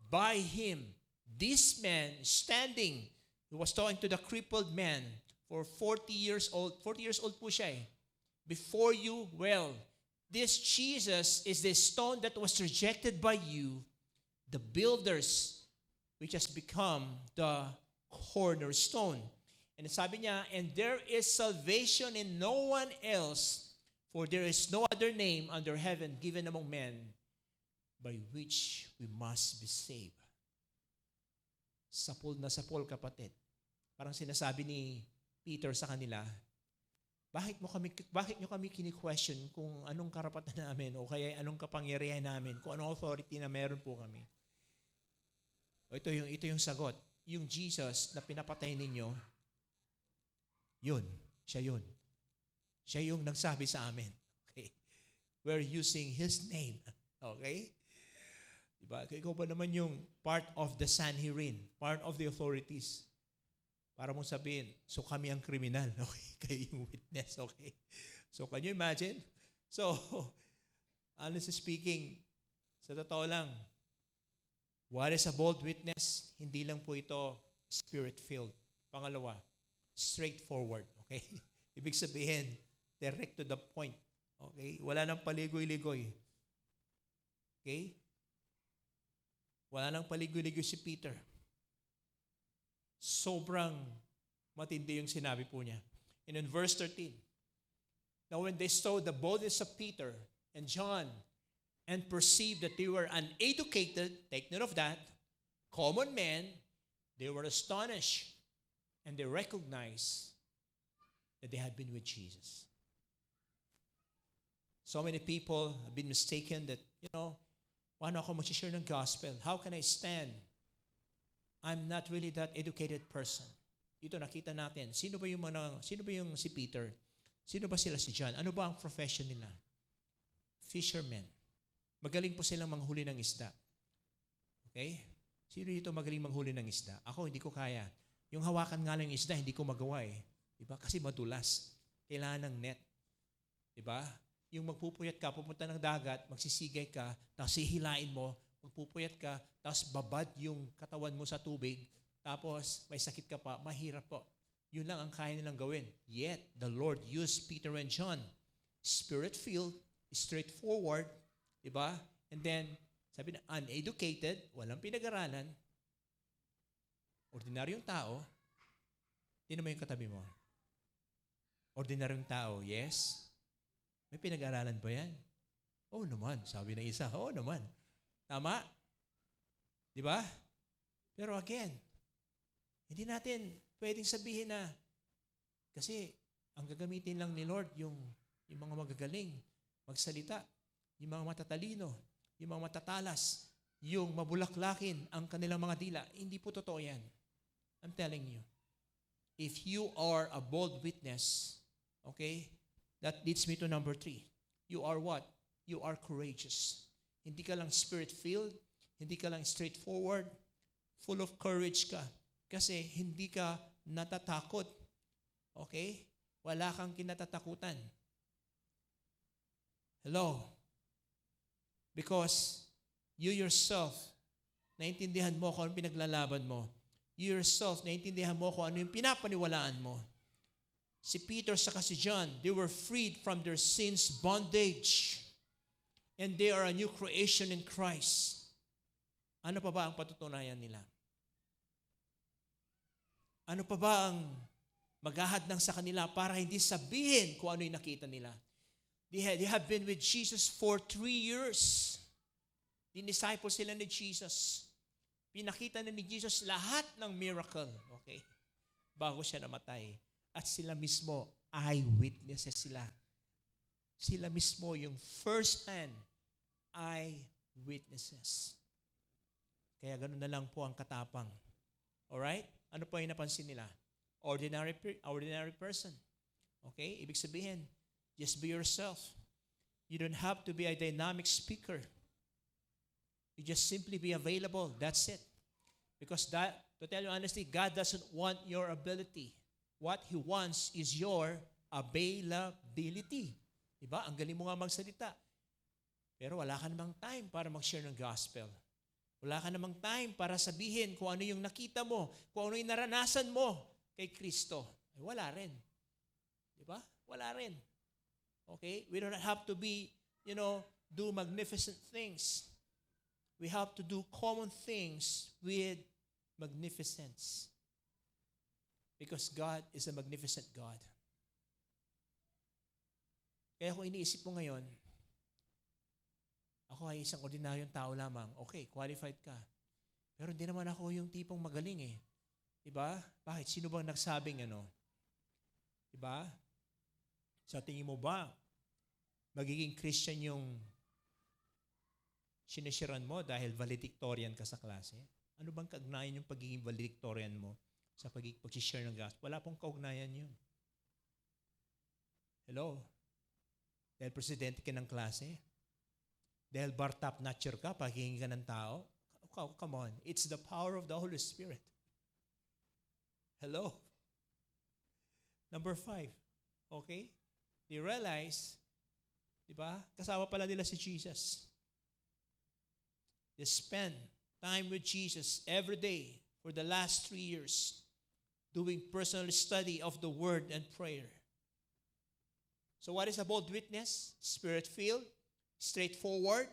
by him, this man standing, he was talking to the crippled man for 40 years old po siya before you, well, this Jesus is the stone that was rejected by you, the builders, which has become the cornerstone. And sabi niya, and there is salvation in no one else, for there is no other name under heaven given among men by which we must be saved. Sapol na sapol, kapatid. Parang sinasabi ni Peter sa kanila, bakit nyo kami kini-question kung anong karapatan namin o kaya anong kapangyarihan namin, kung anong authority na meron po kami? Ito yung sagot. Yung Jesus na pinapatay ninyo, yun. Siya yung nagsabi sa amin. Okay? We're using His name. Okay? Diba? Ikaw ba naman yung part of the Sanhedrin, part of the authorities? Para mong sabihin, so kami ang kriminal. Okay, kayo yung witness. Okay. So can you imagine? So, honestly speaking, sa totoo lang, what is a bold witness? Hindi lang po ito spirit-filled. Pangalawa, straightforward. Okay? Ibig sabihin, direct to the point. Okay? Wala nang paligoy-ligoy. Okay? Wala nang paligoy-ligoy si Peter. Sobrang matindi yung sinabi po niya. And in verse 13, now when they saw the boldness of Peter and John and perceived that they were uneducated, take note of that, common men, they were astonished and they recognized that they had been with Jesus. So many people have been mistaken that, paano ako mag-share ng gospel? How can I stand? I'm not really that educated person. Dito nakita natin, sino ba yung si Peter? Sino ba sila si John? Ano ba ang profession nila? Fishermen. Magaling po silang manghuli ng isda. Okay? Sino dito magaling manghuli ng isda? Ako, hindi ko kaya. Yung hawakan nga lang ng isda, hindi ko magawa eh. Diba? Kasi madulas. Kailangan ng net. Diba? Yung magpupuyat ka, pupunta ng dagat, magsisigay ka, tapos hihilain mo, magpupuyat ka, tapos babad yung katawan mo sa tubig, tapos may sakit ka pa, mahirap po. Yun lang ang kaya nilang gawin. Yet, the Lord used Peter and John. Spirit-filled, straightforward, diba? And then, sabi na, uneducated, walang pinag-aralan, ordinaryong tao, hindi naman yung katabi mo. Ordinaryong tao, yes. May pinag-aralan ba yan? Oo naman, sabi ng isa. Oo naman. Tama? Di ba? Pero again, hindi natin pwedeng sabihin na kasi ang gagamitin lang ni Lord yung mga magagaling, magsalita, yung mga matatalino, yung mga matatalas, yung mabulaklakin ang kanilang mga dila. Hindi po totoo yan. I'm telling you. If you are a bold witness, okay, that leads me to number 3. You are what? You are courageous. Hindi ka lang spirit-filled, hindi ka lang straightforward, full of courage ka. Kasi hindi ka natatakot. Okay? Wala kang kinatatakutan. Hello? Because you yourself, naintindihan mo kung anong pinaglalaban mo. You yourself, naintindihan mo kung ano yung pinapaniwalaan mo. Si Peter saka si John, they were freed from their sins' bondage. And they are a new creation in Christ. Ano pa ba ang patutunayan nila? Ano pa ba ang maghahadlang sa kanila para hindi sabihin kung ano yung nakita nila? They have been with Jesus for 3 years. Dinisciple sila ni Jesus. Pinakita na ni Jesus lahat ng miracle. Okay? Bago siya namatay. At sila mismo, eyewitnesses sila. Sila mismo yung first-hand eyewitnesses. Kaya ganun na lang po ang katapang. Alright? Ano po yung napansin nila? Ordinary person. Okay? Ibig sabihin, just be yourself. You don't have to be a dynamic speaker. You just simply be available. That's it. Because to tell you honestly, God doesn't want your ability. What He wants is your availability. Diba? Ang galing mo nga magsalita. Pero wala ka namang time para mag-share ng gospel. Wala ka namang time para sabihin kung ano yung nakita mo, kung ano yung naranasan mo kay Kristo. Ay, wala rin. Diba? Wala rin. Okay? We don't have to be, do magnificent things. We have to do common things with magnificence. Because God is a magnificent God. Kaya kung iniisip mo ngayon, ako ay isang ordinaryong tao lamang. Okay, qualified ka. Pero hindi naman ako yung tipong magaling eh. Diba? Bakit? Sino bang nagsabing Diba? Sa tingin mo ba, magiging Christian yung sinisiran mo dahil valedictorian ka sa klase? Ano bang kaugnayan yung pagiging valedictorian mo sa pag-share ng gospel? Wala pong kaugnayan yun. Hello? Dahil presidente ka ng klase? Dahil bar top notcher ka, paghingi ka ng tao. Come on. It's the power of the Holy Spirit. Hello? Number 5. Okay? They realize, di ba? Kasama pala nila si Jesus. They spend time with Jesus every day for the last 3 years doing personal study of the Word and prayer. So what is a bold witness? Spirit-filled, straightforward,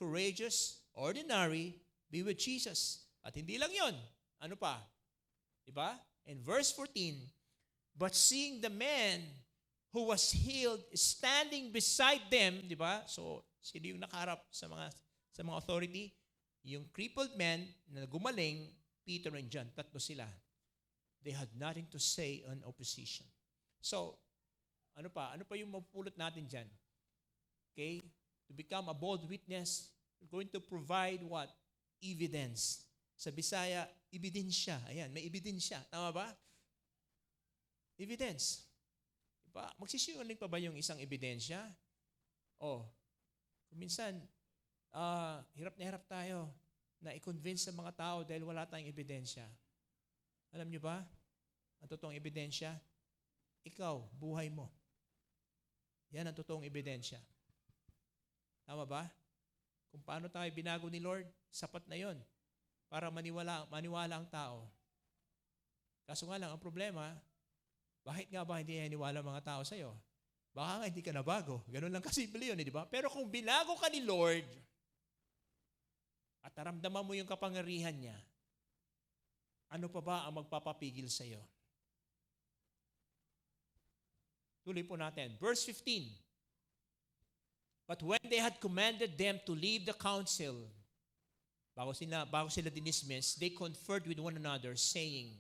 courageous, ordinary, be with Jesus. At hindi lang yon. Ano pa? Diba? In verse 14, but seeing the man who was healed standing beside them, diba? So, sino yung nakaharap sa mga authority? Yung crippled man na gumaling, Peter and John, tatlo sila. They had nothing to say on opposition. So, ano pa? Ano pa yung mapupulot natin dyan? Okay? To become a bold witness, we're going to provide what? Evidence. Sa Bisaya, ebidensya. Ayan, may ebidensya. Tama ba? Evidence. Diba? Magsisinungaling pa ba yung isang ebidensya? Oh, minsan, hirap na hirap tayo na i-convince sa mga tao dahil wala tayong ebidensya. Alam niyo ba? Ang totoong ebidensya, ikaw, buhay mo. Yan ang totoong ebidensya. Tama ba? Kung paano tayo binago ni Lord, sapat na yon para maniwala ang tao. Kaso nga lang, ang problema, bakit nga ba hindi naniwala mga tao sa'yo? Baka nga hindi ka nabago. Ganun lang kasimple yun, di ba? Pero kung binago ka ni Lord, at naramdaman mo yung kapangyarihan niya, ano pa ba ang magpapapigil sa'yo? Tuloy po natin. Verse 15. But when they had commanded them to leave the council, bago sila dinismiss, they conferred with one another, saying,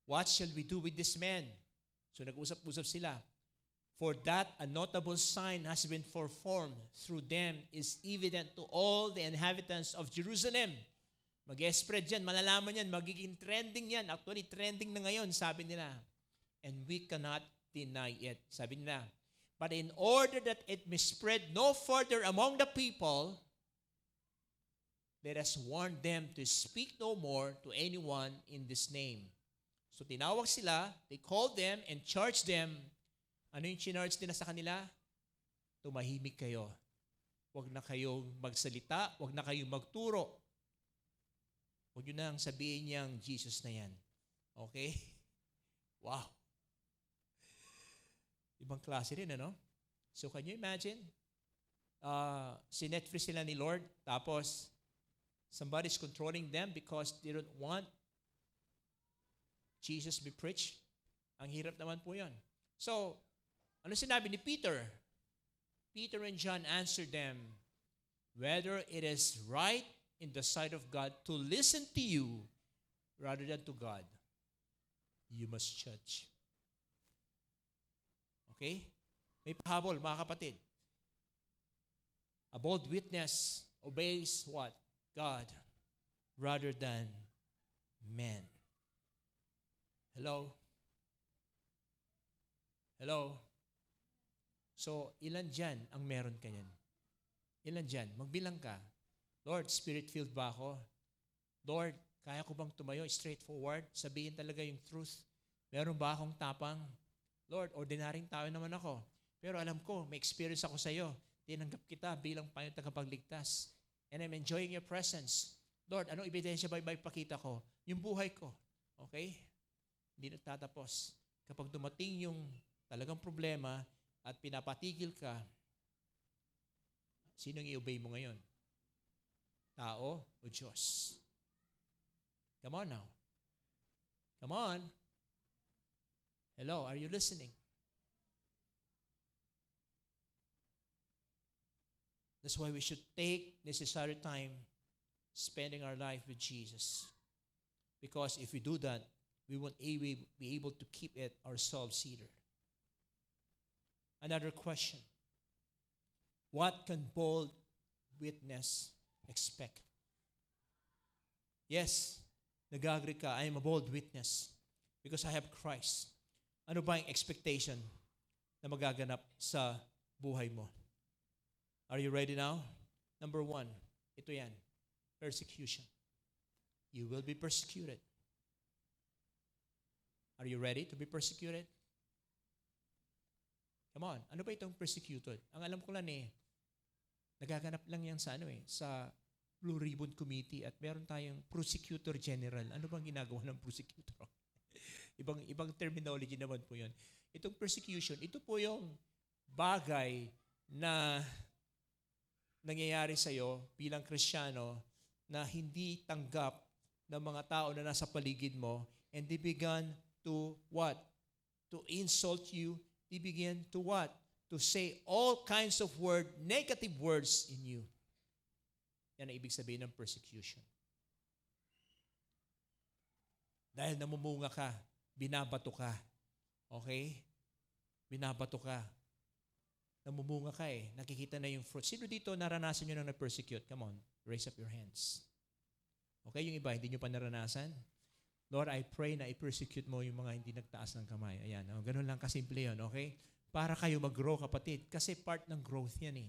what shall we do with this man? So nag-usap-usap sila. For that a notable sign has been performed through them is evident to all the inhabitants of Jerusalem. Mag-spread yan, malalaman yan, magiging trending yan. Actually, trending na ngayon, sabi nila. And we cannot deny it. Sabi nila, but in order that it may spread no further among the people, let us warn them to speak no more to anyone in this name. So tinawag sila, they called them and charged them. Ano yung chinarge nila sa kanila? Tumahimik kayo. Huwag na kayong magsalita, huwag na kayong magturo. Huwag nyo nang sabihin niyang Jesus na yan. Okay? Wow. Ibang klase rin, ano? So can you imagine? Sinetfree sila ni Lord, tapos somebody's controlling them because they don't want Jesus be preached. Ang hirap naman po yan. So, ano sinabi ni Peter? Peter and John answered them, whether it is right in the sight of God to listen to you rather than to God, you must judge. Okay? May pahabol, mga kapatid. A bold witness obeys what? God rather than men. Hello? Hello? So, ilan dyan ang meron ka yan? Ilan dyan? Magbilang ka. Lord, spirit-filled ba ako? Lord, kaya ko bang tumayo straightforward? Sabihin talaga yung truth. Meron ba akong tapang? Lord, ordinaryong tao naman ako. Pero alam ko, may experience ako sa iyo. Tinanggap kita bilang Panginoon tagapagligtas. And I'm enjoying your presence. Lord, anong ebidensya ba ipakita ko? Yung buhay ko. Okay? Hindi nagtatapos. Kapag dumating yung talagang problema at pinapatigil ka, sinong i-obey mo ngayon? Tao o Diyos? Come on now. Come on. Hello, are you listening? That's why we should take necessary time spending our life with Jesus. Because if we do that, we won't be able to keep it ourselves either. Another question. What can bold witness expect? Yes, nag-agree ka, I am a bold witness because I have Christ. Ano ba yung expectation na magaganap sa buhay mo? Are you ready now? Number 1, ito yan, persecution. You will be persecuted. Are you ready to be persecuted? Come on, ano ba itong persecuted? Ang alam ko lang nagaganap lang yan sa Blue Ribbon Committee at meron tayong prosecutor general. Ano bang ginagawa ng prosecutor? ibang terminology naman po yun. Itong persecution, ito po yung bagay na nangyayari sa'yo bilang Kristiyano na hindi tanggap ng mga tao na nasa paligid mo, and they began to what? To insult you. They begin to what? To say all kinds of negative words in you. Yan ang ibig sabihin ng persecution. Dahil namumunga ka, binabato ka. Okay? Binabato ka. Namumunga ka nakikita na yung fruit. Sino dito naranasan nyo nang na-persecute? Come on, raise up your hands. Okay, yung iba, hindi nyo pa naranasan? Lord, I pray na i-persecute mo yung mga hindi nagtaas ng kamay. Ayan, ganun lang kasimple yun, okay? Para kayo mag-grow, kapatid. Kasi part ng growth yan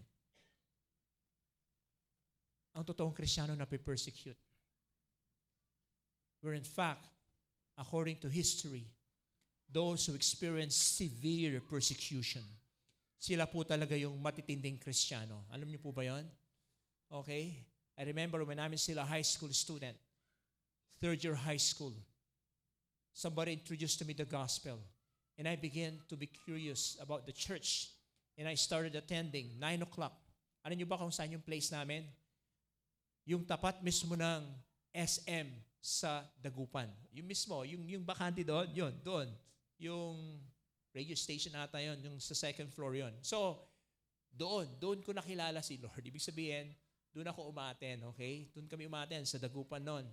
Ang totoong Kristiyano na pe-persecute. Where in fact, according to history, those who experience severe persecution, sila po talaga yung matitinding Kristiyano. Alam niyo po ba yun? Okay? I remember when I'm still a high school student, third year high school, somebody introduced to me the gospel. And I began to be curious about the church. And I started attending 9 o'clock. Alam niyo ba kung saan yung place namin? Yung tapat mismo ng SM sa Dagupan. Yung mismo, yung bakante doon, doon. Yung radio station ata yun, yung sa second floor yun. So, doon ko nakilala si Lord. Ibig sabihin, doon ako umaten, okay? Doon kami umaten sa Dagupan noon.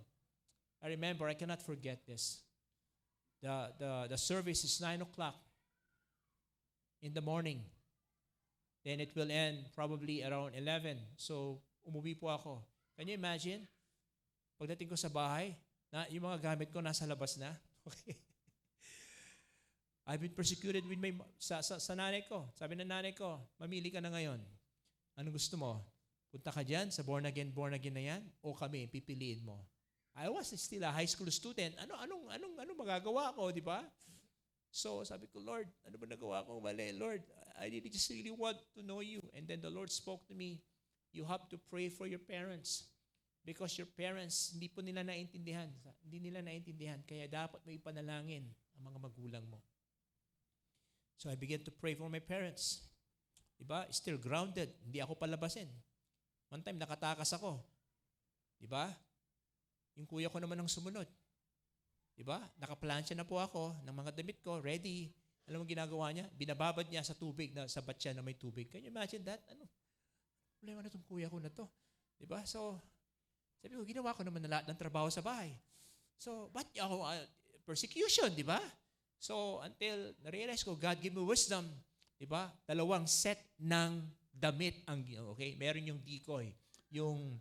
I remember, I cannot forget this. The service is 9 o'clock in the morning. Then it will end probably around 11. So, umuwi po ako. Can you imagine? Pagdating ko sa bahay, yung mga gamit ko nasa labas na. Okay. I've been persecuted with sa nanay ko. Sabi ng nanay ko, mamili ka na ngayon. Anong gusto mo? Punta ka dyan sa born again na yan? O kami, pipiliin mo? I was still a high school student. Anong magagawa ko, di ba? So, sabi ko, Lord, ano ba nagawa ko mali? Lord, I just really want to know you. And then the Lord spoke to me, you have to pray for your parents. Because your parents, hindi nila naintindihan. Kaya dapat mo ipanalangin ang mga magulang mo. So I began to pray for my parents. Diba? Still grounded. Hindi ako palabasin. One time, nakatakas ako. Diba? Yung kuya ko naman ang sumunod. Diba? Nakaplansya na po ako ng mga damit ko, ready. Alam mo ginagawa niya? Binababad niya sa tubig, sa batya na may tubig. Can you imagine that? Problema na itong kuya ko na to. Diba? So, sabi ko, ginawa ko naman na lahat ng trabaho sa bahay. So, ba't ako, persecution, di ba? So, until na-realize ko, God give me wisdom, di ba? 2 set ng damit ang, okay? Meron yung decoy. Yung,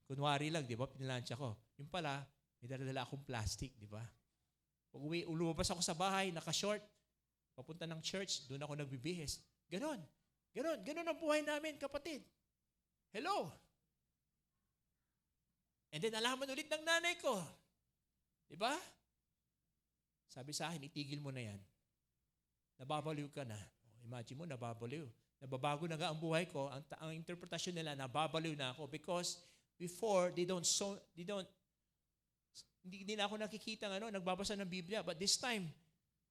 kunwari lang, di ba? Pinalansya ko. Yung pala, may dala akong plastic, di ba? Pag lumabas ako sa bahay, naka-short, papunta ng church, doon ako nagbibihis. Ganon ang buhay namin, kapatid. Hello? And then, alaman ulit ng nanay ko. Diba? Sabi sa akin, itigil mo na yan. Nababaliw ka na. Imagine mo, nababaliw. Nababago na nga ang buhay ko. Ang interpretasyon nila, nababaliw na ako. Because before, hindi na ako nakikita nagbabasa ng Biblia. But this time,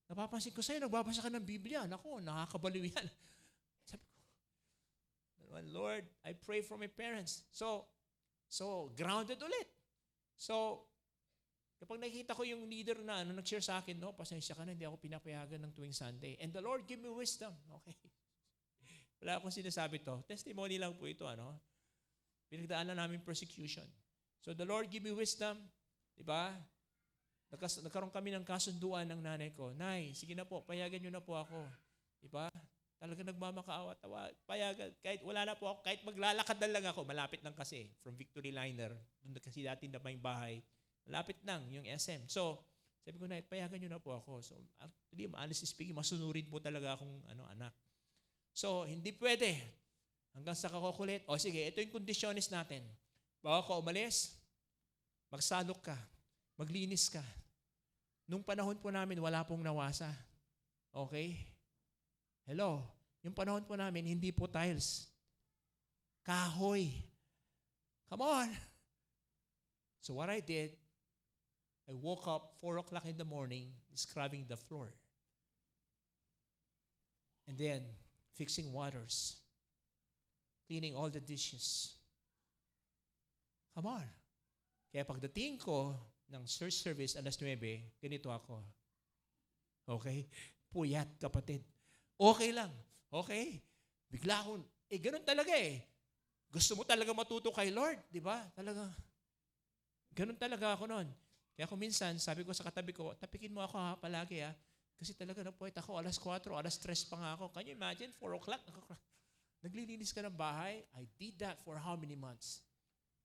napapansin ko sa'yo, nagbabasa ka ng Biblia. Naku, nakakabaliw yan. Sabi ko, Lord, I pray for my parents. So, grounded ulit. So, kapag nakita ko yung leader na nag-share sa akin, pasensya ka na, hindi ako pinapayagan ng tuwing Sunday. And the Lord give me wisdom. Okay. Wala akong sinasabi to. Testimony lang po ito, Pinagdaanan namin persecution. So, the Lord give me wisdom. Diba? Nagkaroon kami ng kasunduan ng nanay ko. Nay, sige na po, payagan nyo na po ako. Diba? Talaga nagmamakaawa-tawa. Payagan. Kahit wala na po ako, kahit maglalakad na lang ako, malapit lang kasi, from Victory Liner, doon kasi dati na may bahay, malapit lang yung SM. So, sabi ko na, payagan nyo na po ako. So, actually, honestly speaking, masunurin po talaga akong anak. So, hindi pwede. Hanggang sa kakukulit. O sige, ito yung kondisyonis natin. Bago ka umalis, magsalok ka, maglinis ka. Nung panahon po namin, wala pong nawasa. Okay? Hello? Yung panahon po namin, hindi po tiles. Kahoy. Come on! So what I did, I woke up 4 o'clock in the morning, scrubbing the floor. And then, fixing waters. Cleaning all the dishes. Come on. Kaya pagdating ko ng church service alas 9, ganito ako. Okay? Puyat, kapatid. Okay lang. Okay? Bigla akong, ganun talaga eh. Gusto mo talaga matuto kay Lord, di ba? Talaga. Ganun talaga ako noon. Kaya kung minsan, sabi ko sa katabi ko, tapikin mo ako ha, palagi ha. Kasi talaga napuwet ako, alas 4, alas 3 pa nga ako. Can you imagine? 4 o'clock? Naglilinis ka ng bahay? I did that for how many months?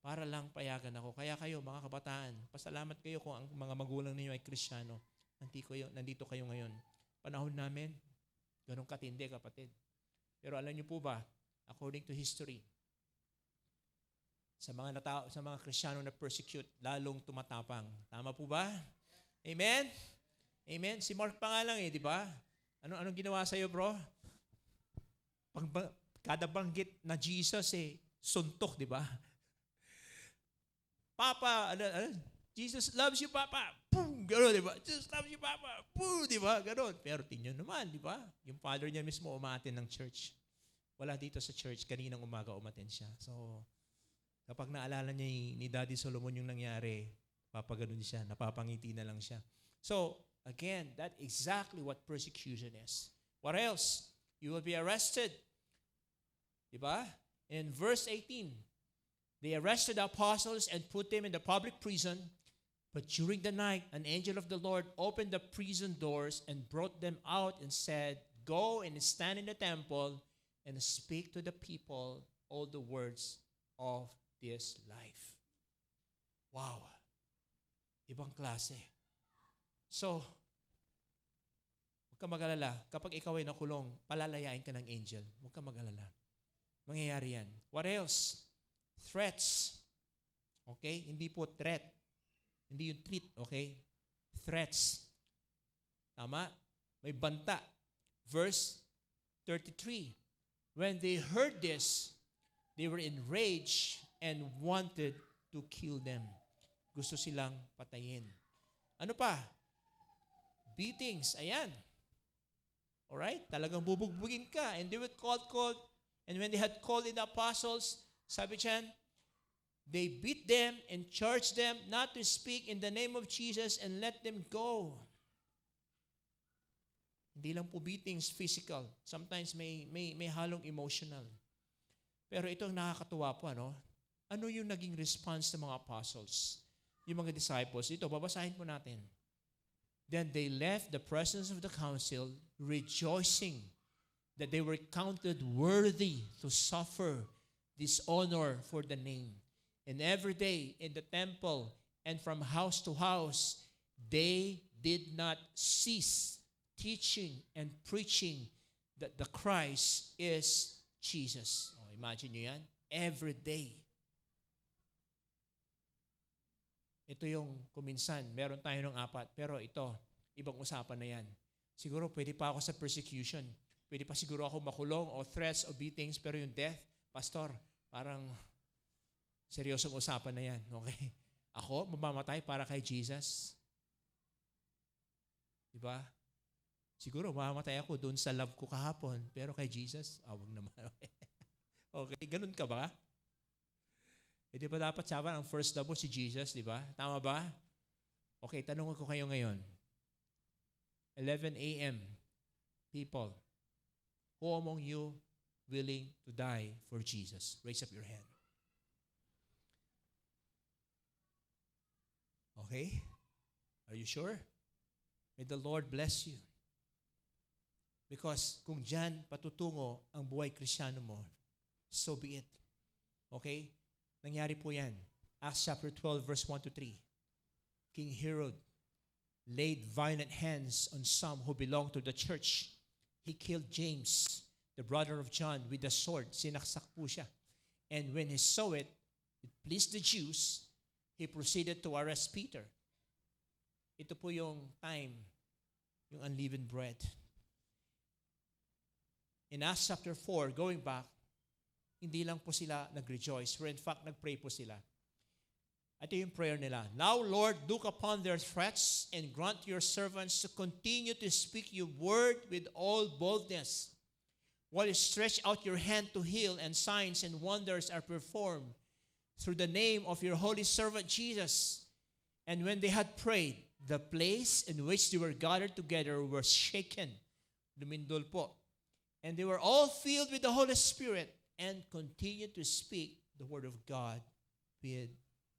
Para lang payagan ako. Kaya kayo, mga kabataan, pasalamat kayo kung ang mga magulang ninyo ay Kristiyano. Nandito kayo ngayon. Panahon namin, ganun katindi, kapatid. Pero alam niyo po ba, according to history, sa mga Kristiyano na persecute, lalong tumatapang. Tama po ba? Amen? Amen? Si Mark pa nga lang di ba? Anong ginawa sa'yo, bro? Kada banggit na Jesus suntok, di ba? Papa, Jesus loves you, Papa. Boom! Gano'n, di ba? Jesus loves you, Papa. Boom! Di ba? Gano'n. Pero tingnan naman, di ba? Yung father niya mismo umaten ng church. Wala dito sa church. Kaninang umaga umaten siya. So, kapag naalala niya ni Daddy Solomon yung nangyari, papaganon siya. Napapangiti na lang siya. So, again, that's exactly what persecution is. What else? You will be arrested. Diba? In verse 18, they arrested the apostles and put them in the public prison. But during the night, an angel of the Lord opened the prison doors and brought them out and said, "Go and stand in the temple and speak to the people all the words of this life." Wow. Ibang klase. So, huwag ka mag-alala. Kapag ikaw ay nakulong, palalayain ka ng angel. Huwag ka mag-alala. Mangyayari yan. What else? Threats. Okay? Hindi po threat. Hindi yung treat. Okay? Threats. Tama? May banta. Verse 33. When they heard this, they were enraged and wanted to kill them. Gusto silang patayin. Ano pa? Beatings. Ayan. Alright? Talagang bubugbugin ka. And they would call. And when they had called in the apostles, sabi dyan, they beat them and charged them not to speak in the name of Jesus and let them go. Hindi lang po beatings physical. Sometimes may halong emotional. Pero ito ang nakakatuwa po, ano? Ano yung naging response ng mga apostles? Yung mga disciples. Ito, babasahin po natin. Then they left the presence of the council, rejoicing that they were counted worthy to suffer dishonor for the name. And every day in the temple and from house to house, they did not cease teaching and preaching that the Christ is Jesus. Oh, imagine nyo yan. Every day. Ito yung kuminsan, meron tayo ng 4, pero ito, ibang usapan na yan. Siguro pwede pa ako sa persecution. Pwede pa siguro ako makulong o threats o beatings, pero yung death, pastor, parang seryosong usapan na yan. Okay? Ako, mamamatay para kay Jesus. Diba? Siguro, mamamatay ako doon sa love ko kahapon, pero kay Jesus, awag naman. Okay, ganun ka ba? Di ba dapat sabi ang first love mo si Jesus, di ba? Tama ba? Okay, tanong ko kayo ngayon. 11 a.m. People, who among you willing to die for Jesus? Raise up your hand. Okay? Are you sure? May the Lord bless you. Because kung dyan patutungo ang buhay Kristiyano mo, so be it. Okay? Nangyari po yan. Acts chapter 12, verse 1 to 3. King Herod laid violent hands on some who belonged to the church. He killed James, the brother of John, with the sword. Sinaksak po siya. And when he saw it, it pleased the Jews, he proceeded to arrest Peter. Ito po yung time, yung unleavened bread. In Acts chapter 4, going back, hindi lang po sila nag-rejoice, where in fact, nag-pray po sila. Ito yung prayer nila. Now, Lord, look upon their threats and grant your servants to continue to speak your word with all boldness. While you stretch out your hand to heal, and signs and wonders are performed through the name of your holy servant Jesus. And when they had prayed, the place in which they were gathered together was shaken. Lumindol po. And they were all filled with the Holy Spirit and continued to speak the word of God with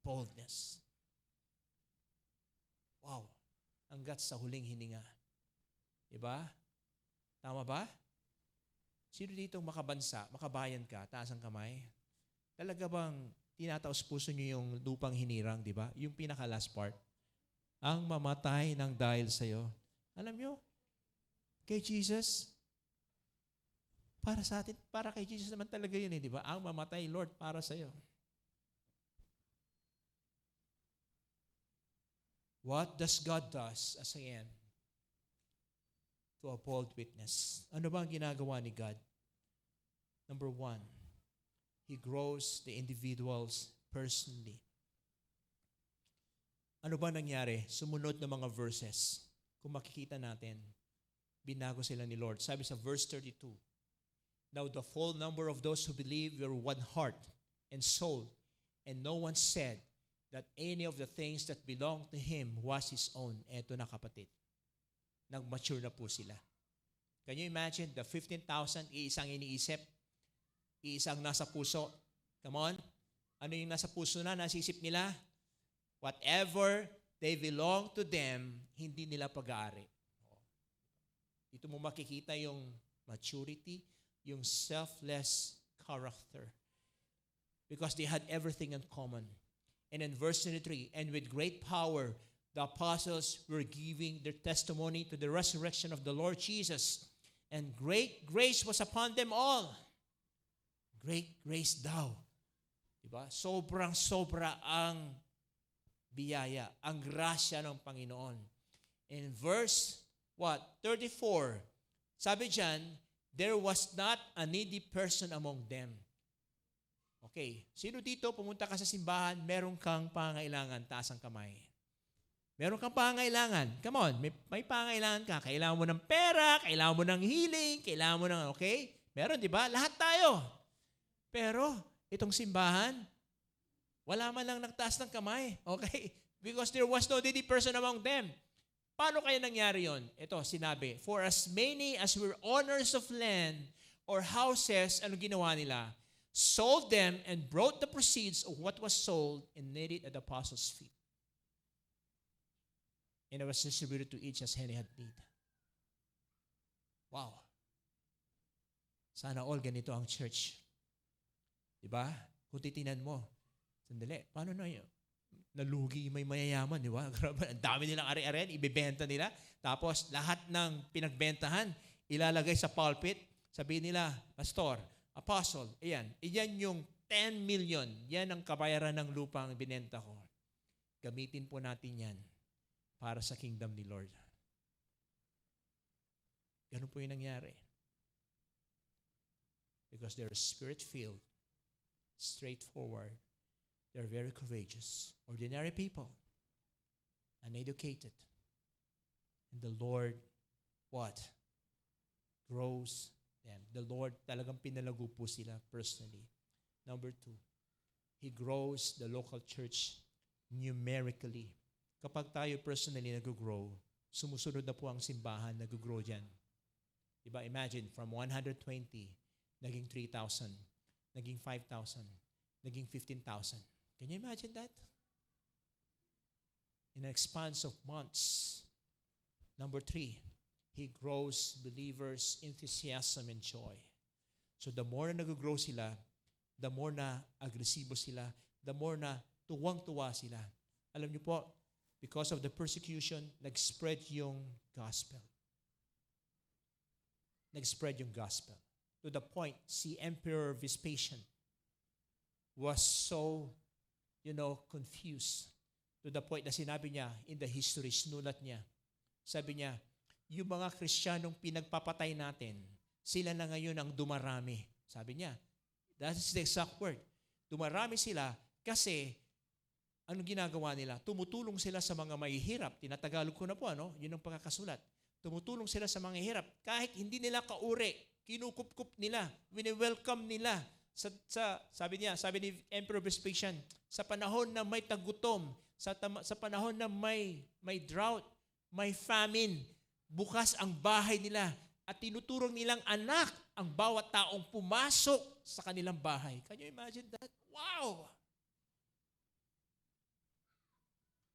boldness. Wow. Hanggat sa huling hininga. Diba? Tama ba? Sino dito makabansa, makabayan ka, taas ang kamay? Talaga bang tinataos puso niyo yung lupang hinirang, di ba? Yung pinaka-last part. Ang mamatay ng dahil sa'yo. Alam nyo, kay Jesus, para sa atin, para kay Jesus naman talaga yun, di ba? Ang mamatay, Lord, para sa'yo. What does God does as an end to a bold witness? Ano ba ang ginagawa ni God? Number 1, He grows the individuals personally. Ano ba nangyari? Sumunod na mga verses. Kung makikita natin, binago sila ni Lord. Sabi sa verse 32, Now the full number of those who believed were one heart and soul, and no one said that any of the things that belonged to him was his own. Eto na kapatid. Nag-mature na po sila. Can you imagine the 15,000, iisang iniisip, iisang nasa puso? Come on. Ano yung nasa puso na, nasisip nila? Whatever they belong to them, hindi nila pag-aari. Dito mo makikita yung maturity, yung selfless character. Because they had everything in common. And in verse 23, and with great power, the apostles were giving their testimony to the resurrection of the Lord Jesus. And great grace was upon them all. Great grace daw. Diba? Sobrang-sobra ang biyaya, ang grasya ng Panginoon. In verse 34, sabi dyan, there was not a needy person among them. Okay, sino dito pumunta ka sa simbahan, meron kang pangailangan, taas ang kamay. Meron kang pangailangan. Come on, may pangailangan ka. Kailangan mo ng pera, kailangan mo ng healing, kailangan mo ng, okay? Meron, di ba? Lahat tayo. Pero, itong simbahan, wala man lang nagtaas ng kamay. Okay? Because there was no needy person among them. Paano kaya nangyari yon? Ito, sinabi, for as many as were owners of land or houses, ano ginawa nila? Sold them and brought the proceeds of what was sold and laid it at the apostles' feet. And it was distributed to each as any had need. Wow. Sana all ganito ang church. Diba? Kung titinan mo, sandali, paano na yun? Nalugi may mayayaman, di ba? Grabe, ang dami nilang ari-arian, ibebenta nila. Tapos lahat ng pinagbentahan, ilalagay sa pulpit. Sabihin nila, Pastor, Apostle, iyan yung 10 million. Yan ang kabayaran ng lupang binenta ko. Gamitin po natin yan para sa kingdom ni Lord. Ganun po yung nangyari. Because they're spirit-filled, straightforward, they're very courageous, ordinary people, uneducated. And the Lord, what? Grows them. The Lord talagang pinalago po sila personally. Number 2, He grows the local church numerically. Kapag tayo personally nag-grow, sumusunod na po ang simbahan, nag-grow dyan. Diba? Imagine, from 120, naging 3,000, naging 5,000, naging 15,000. Can you imagine that? In an expanse of months. Number 3, He grows believers' enthusiasm and joy. So the more na nag-grow sila, the more na agresibo sila, the more na tuwang-tuwa sila. Alam niyo po, because of the persecution, nag-spread yung gospel. Nag-spread yung gospel. to the point si Emperor Vespasian was so, confused to the point na sinabi niya in the history, sinulat niya. Sabi niya, yung mga Kristiyanong pinagpapatay natin, sila na ngayon ang dumarami. Sabi niya, that is the exact word. Dumarami sila kasi anong ginagawa nila? Tumutulong sila sa mga mahihirap. Tinatagalog ko na po, yun ang pagkakasulat. Tumutulong sila sa mga hirap. Kahit hindi nila kauri, kinukup-kup nila, wini-welcome nila. Sabi ni Emperor Vespasian, sa panahon na may tagutom, sa panahon na may drought, may famine, bukas ang bahay nila at tinuturong nilang anak ang bawat taong pumasok sa kanilang bahay. Can you imagine that? Wow!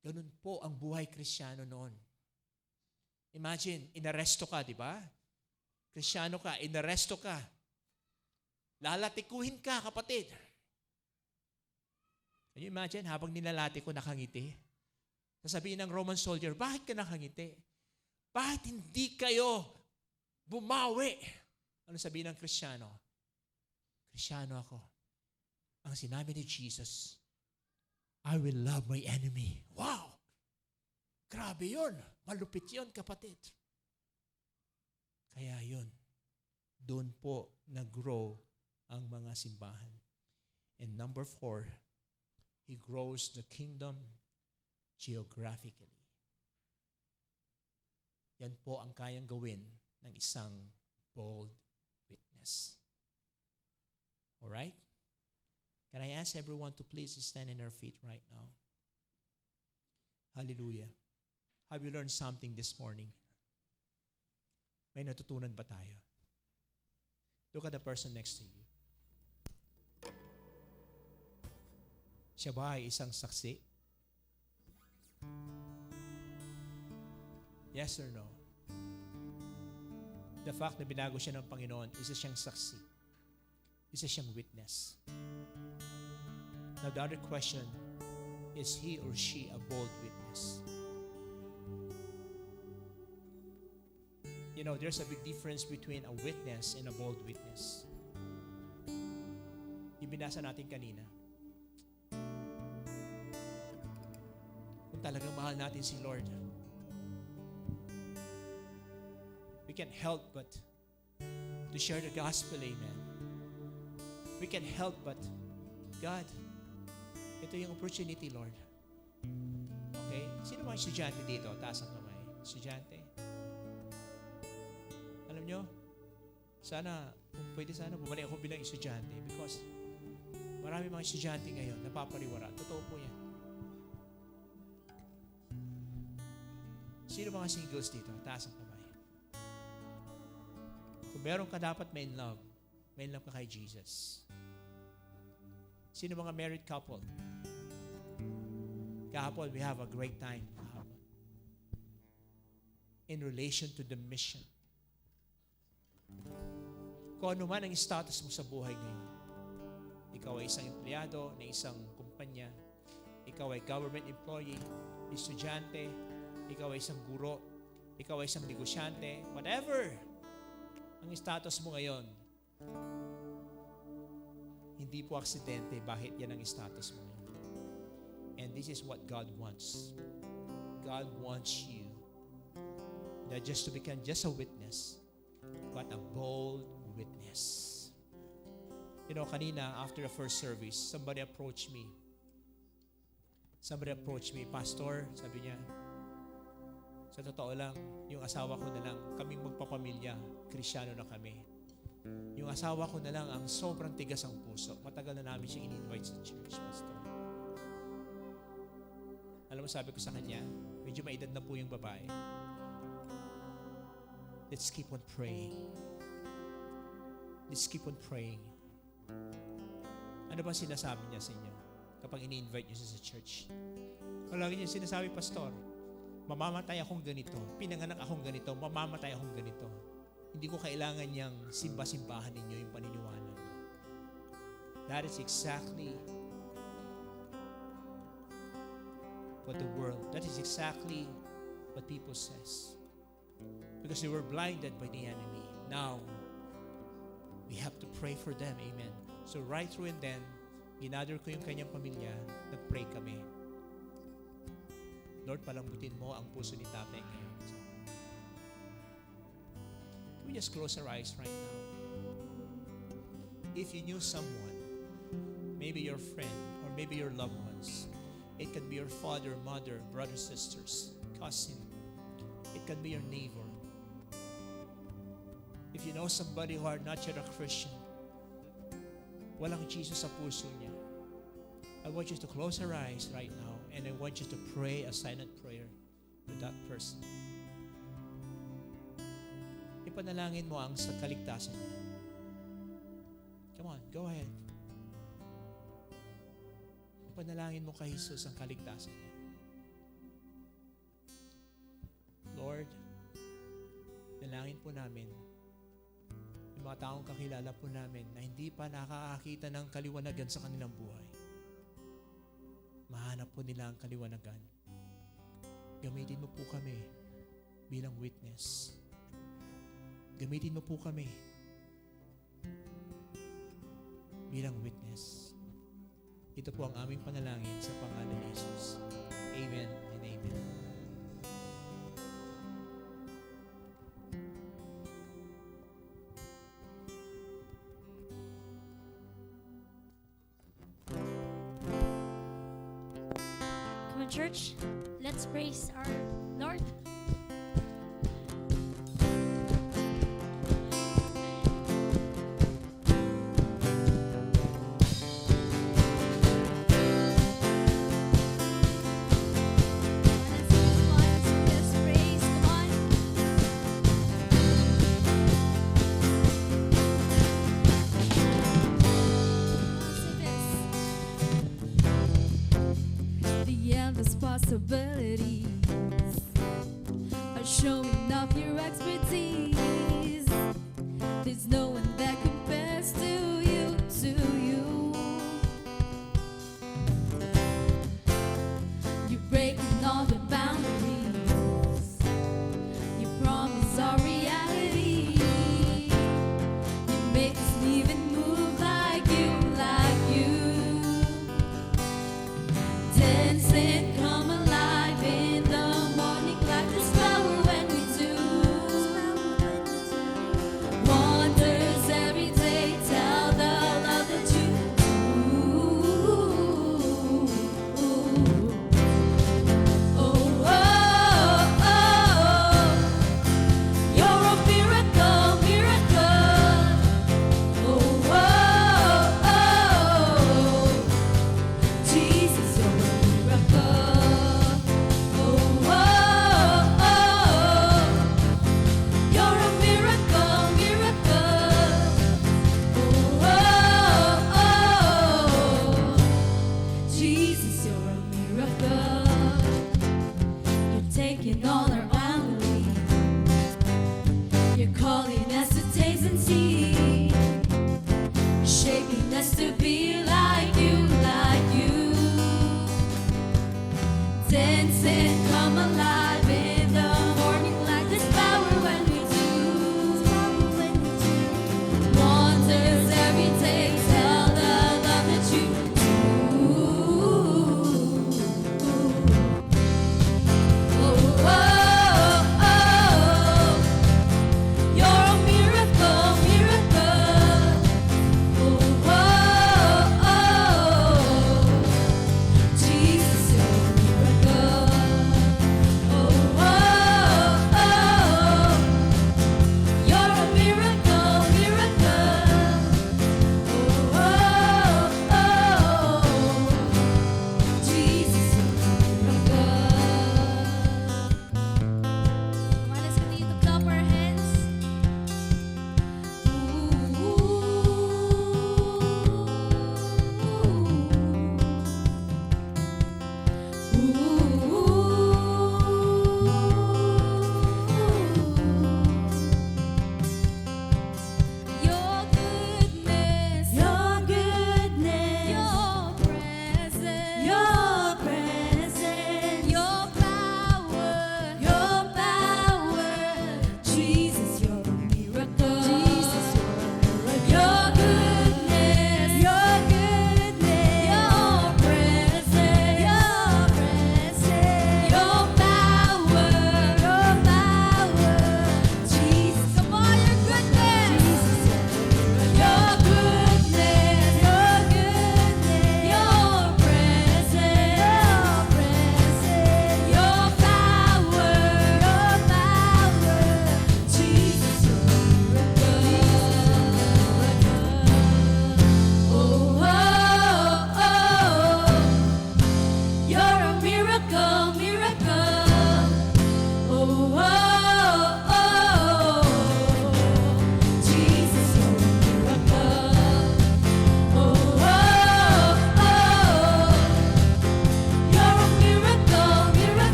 Ganun po ang buhay Kristiyano noon. Imagine, inaresto ka, di ba? Kristiyano ka, inaresto ka. Lalatikuhin ka, kapatid. Can you imagine, habang nilalati ko nakangiti? Sasabihin ng Roman soldier, bakit ka nakangiti? Bakit hindi kayo bumawi? Ano sabihin ng Kristiyano? Kristiyano ako. Ang sinabi ni Jesus, I will love my enemy. Wow! Grabe yun. Malupit yun, kapatid. Kaya yun, doon po nag-grow ang mga simbahan. And number 4, He grows the kingdom geographically. Yan po ang kayang gawin ng isang bold witness. Alright? Can I ask everyone to please stand in their feet right now? Hallelujah. Have you learned something this morning? May natutunan ba tayo? Look at the person next to you. Siya ba ay isang saksi? Yes or no? The fact na binago siya ng Panginoon, isa siyang saksi. Isa siyang witness. Now the other question, is he or she a bold witness? There's a big difference between a witness and a bold witness. Yung binasa natin kanina. Kung talagang mahal natin si Lord, we can't help but to share the gospel, amen. We can't help but, God, ito yung opportunity, Lord. Okay? Sino mga estudyante dito? Taas ang kamay. Estudyante. Alam nyo, kung pwede sana, bumalik ako bilang estudyante because marami mga estudyante ngayon napapariwara. Totoo po yan. Sino mga singles dito? Taas ang kamay. Kung meron ka dapat may love ka kay Jesus. Sino mga married couple? Kahapon, we have a great time. In relation to the mission. Kung ano man ang status mo sa buhay ngayon. Ikaw ay isang empleyado na isang kumpanya. Ikaw ay government employee, estudyante, ikaw ay isang guro, ikaw ay isang negosyante, whatever ang status mo ngayon, hindi po aksidente bakit yan ang status mo. And this is what God wants. God wants you not just to become just a witness, but a bold witness. Kanina, after the first service, somebody approached me. Pastor, sabi niya, sa totoo lang, yung asawa ko na lang, kaming magpapamilya, Kristiyano na kami. Yung asawa ko na lang ang sobrang tigas ang puso. Matagal na namin siya in-invite sa church, Pastor. Alam mo, sabi ko sa kanya, medyo maedad na po yung babae. Let's keep on praying. Let's keep on praying. Ano ba sinasabi niya sa inyo kapag ini-invite niyo siya sa church? Palagi niya sinasabi, Pastor, mamamatay akong ganito, pinanganak akong ganito, mamamatay akong ganito. Hindi ko kailangan niyang simba-simbahan ninyo yung paniniwala niyo. That is exactly what the world, that is exactly what people says. Because they were blinded by the enemy. Now, We have to pray for them. Amen. So right through and then, ginather ko yung kanyang pamilya, nag-pray kami. Lord, palambutin mo ang puso ni tatay ngayon. So, can we just close our eyes right now? If you knew someone, maybe your friend, or maybe your loved ones, it can be your father, mother, brothers, sisters, cousin. It can be your neighbor. If you know somebody who are not yet a Christian, walang Jesus sa puso niya, I want you to close your eyes right now and I want you to pray a silent prayer to that person. Ipanalangin mo ang sa kaligtasan niya. Come on, go ahead. Ipanalangin mo kay Jesus ang kaligtasan niya. Lord, dalangin po namin yung mga taong kakilala po namin na hindi pa nakakakita ng kaliwanagan sa kanilang buhay. Mahanap po nila ang kaliwanagan. Gamitin mo po kami bilang witness. Gamitin mo po kami bilang witness. Ito po ang aming panalangin sa pangalan ni Jesus. Amen and amen. Come on, church. Let's praise our Lord.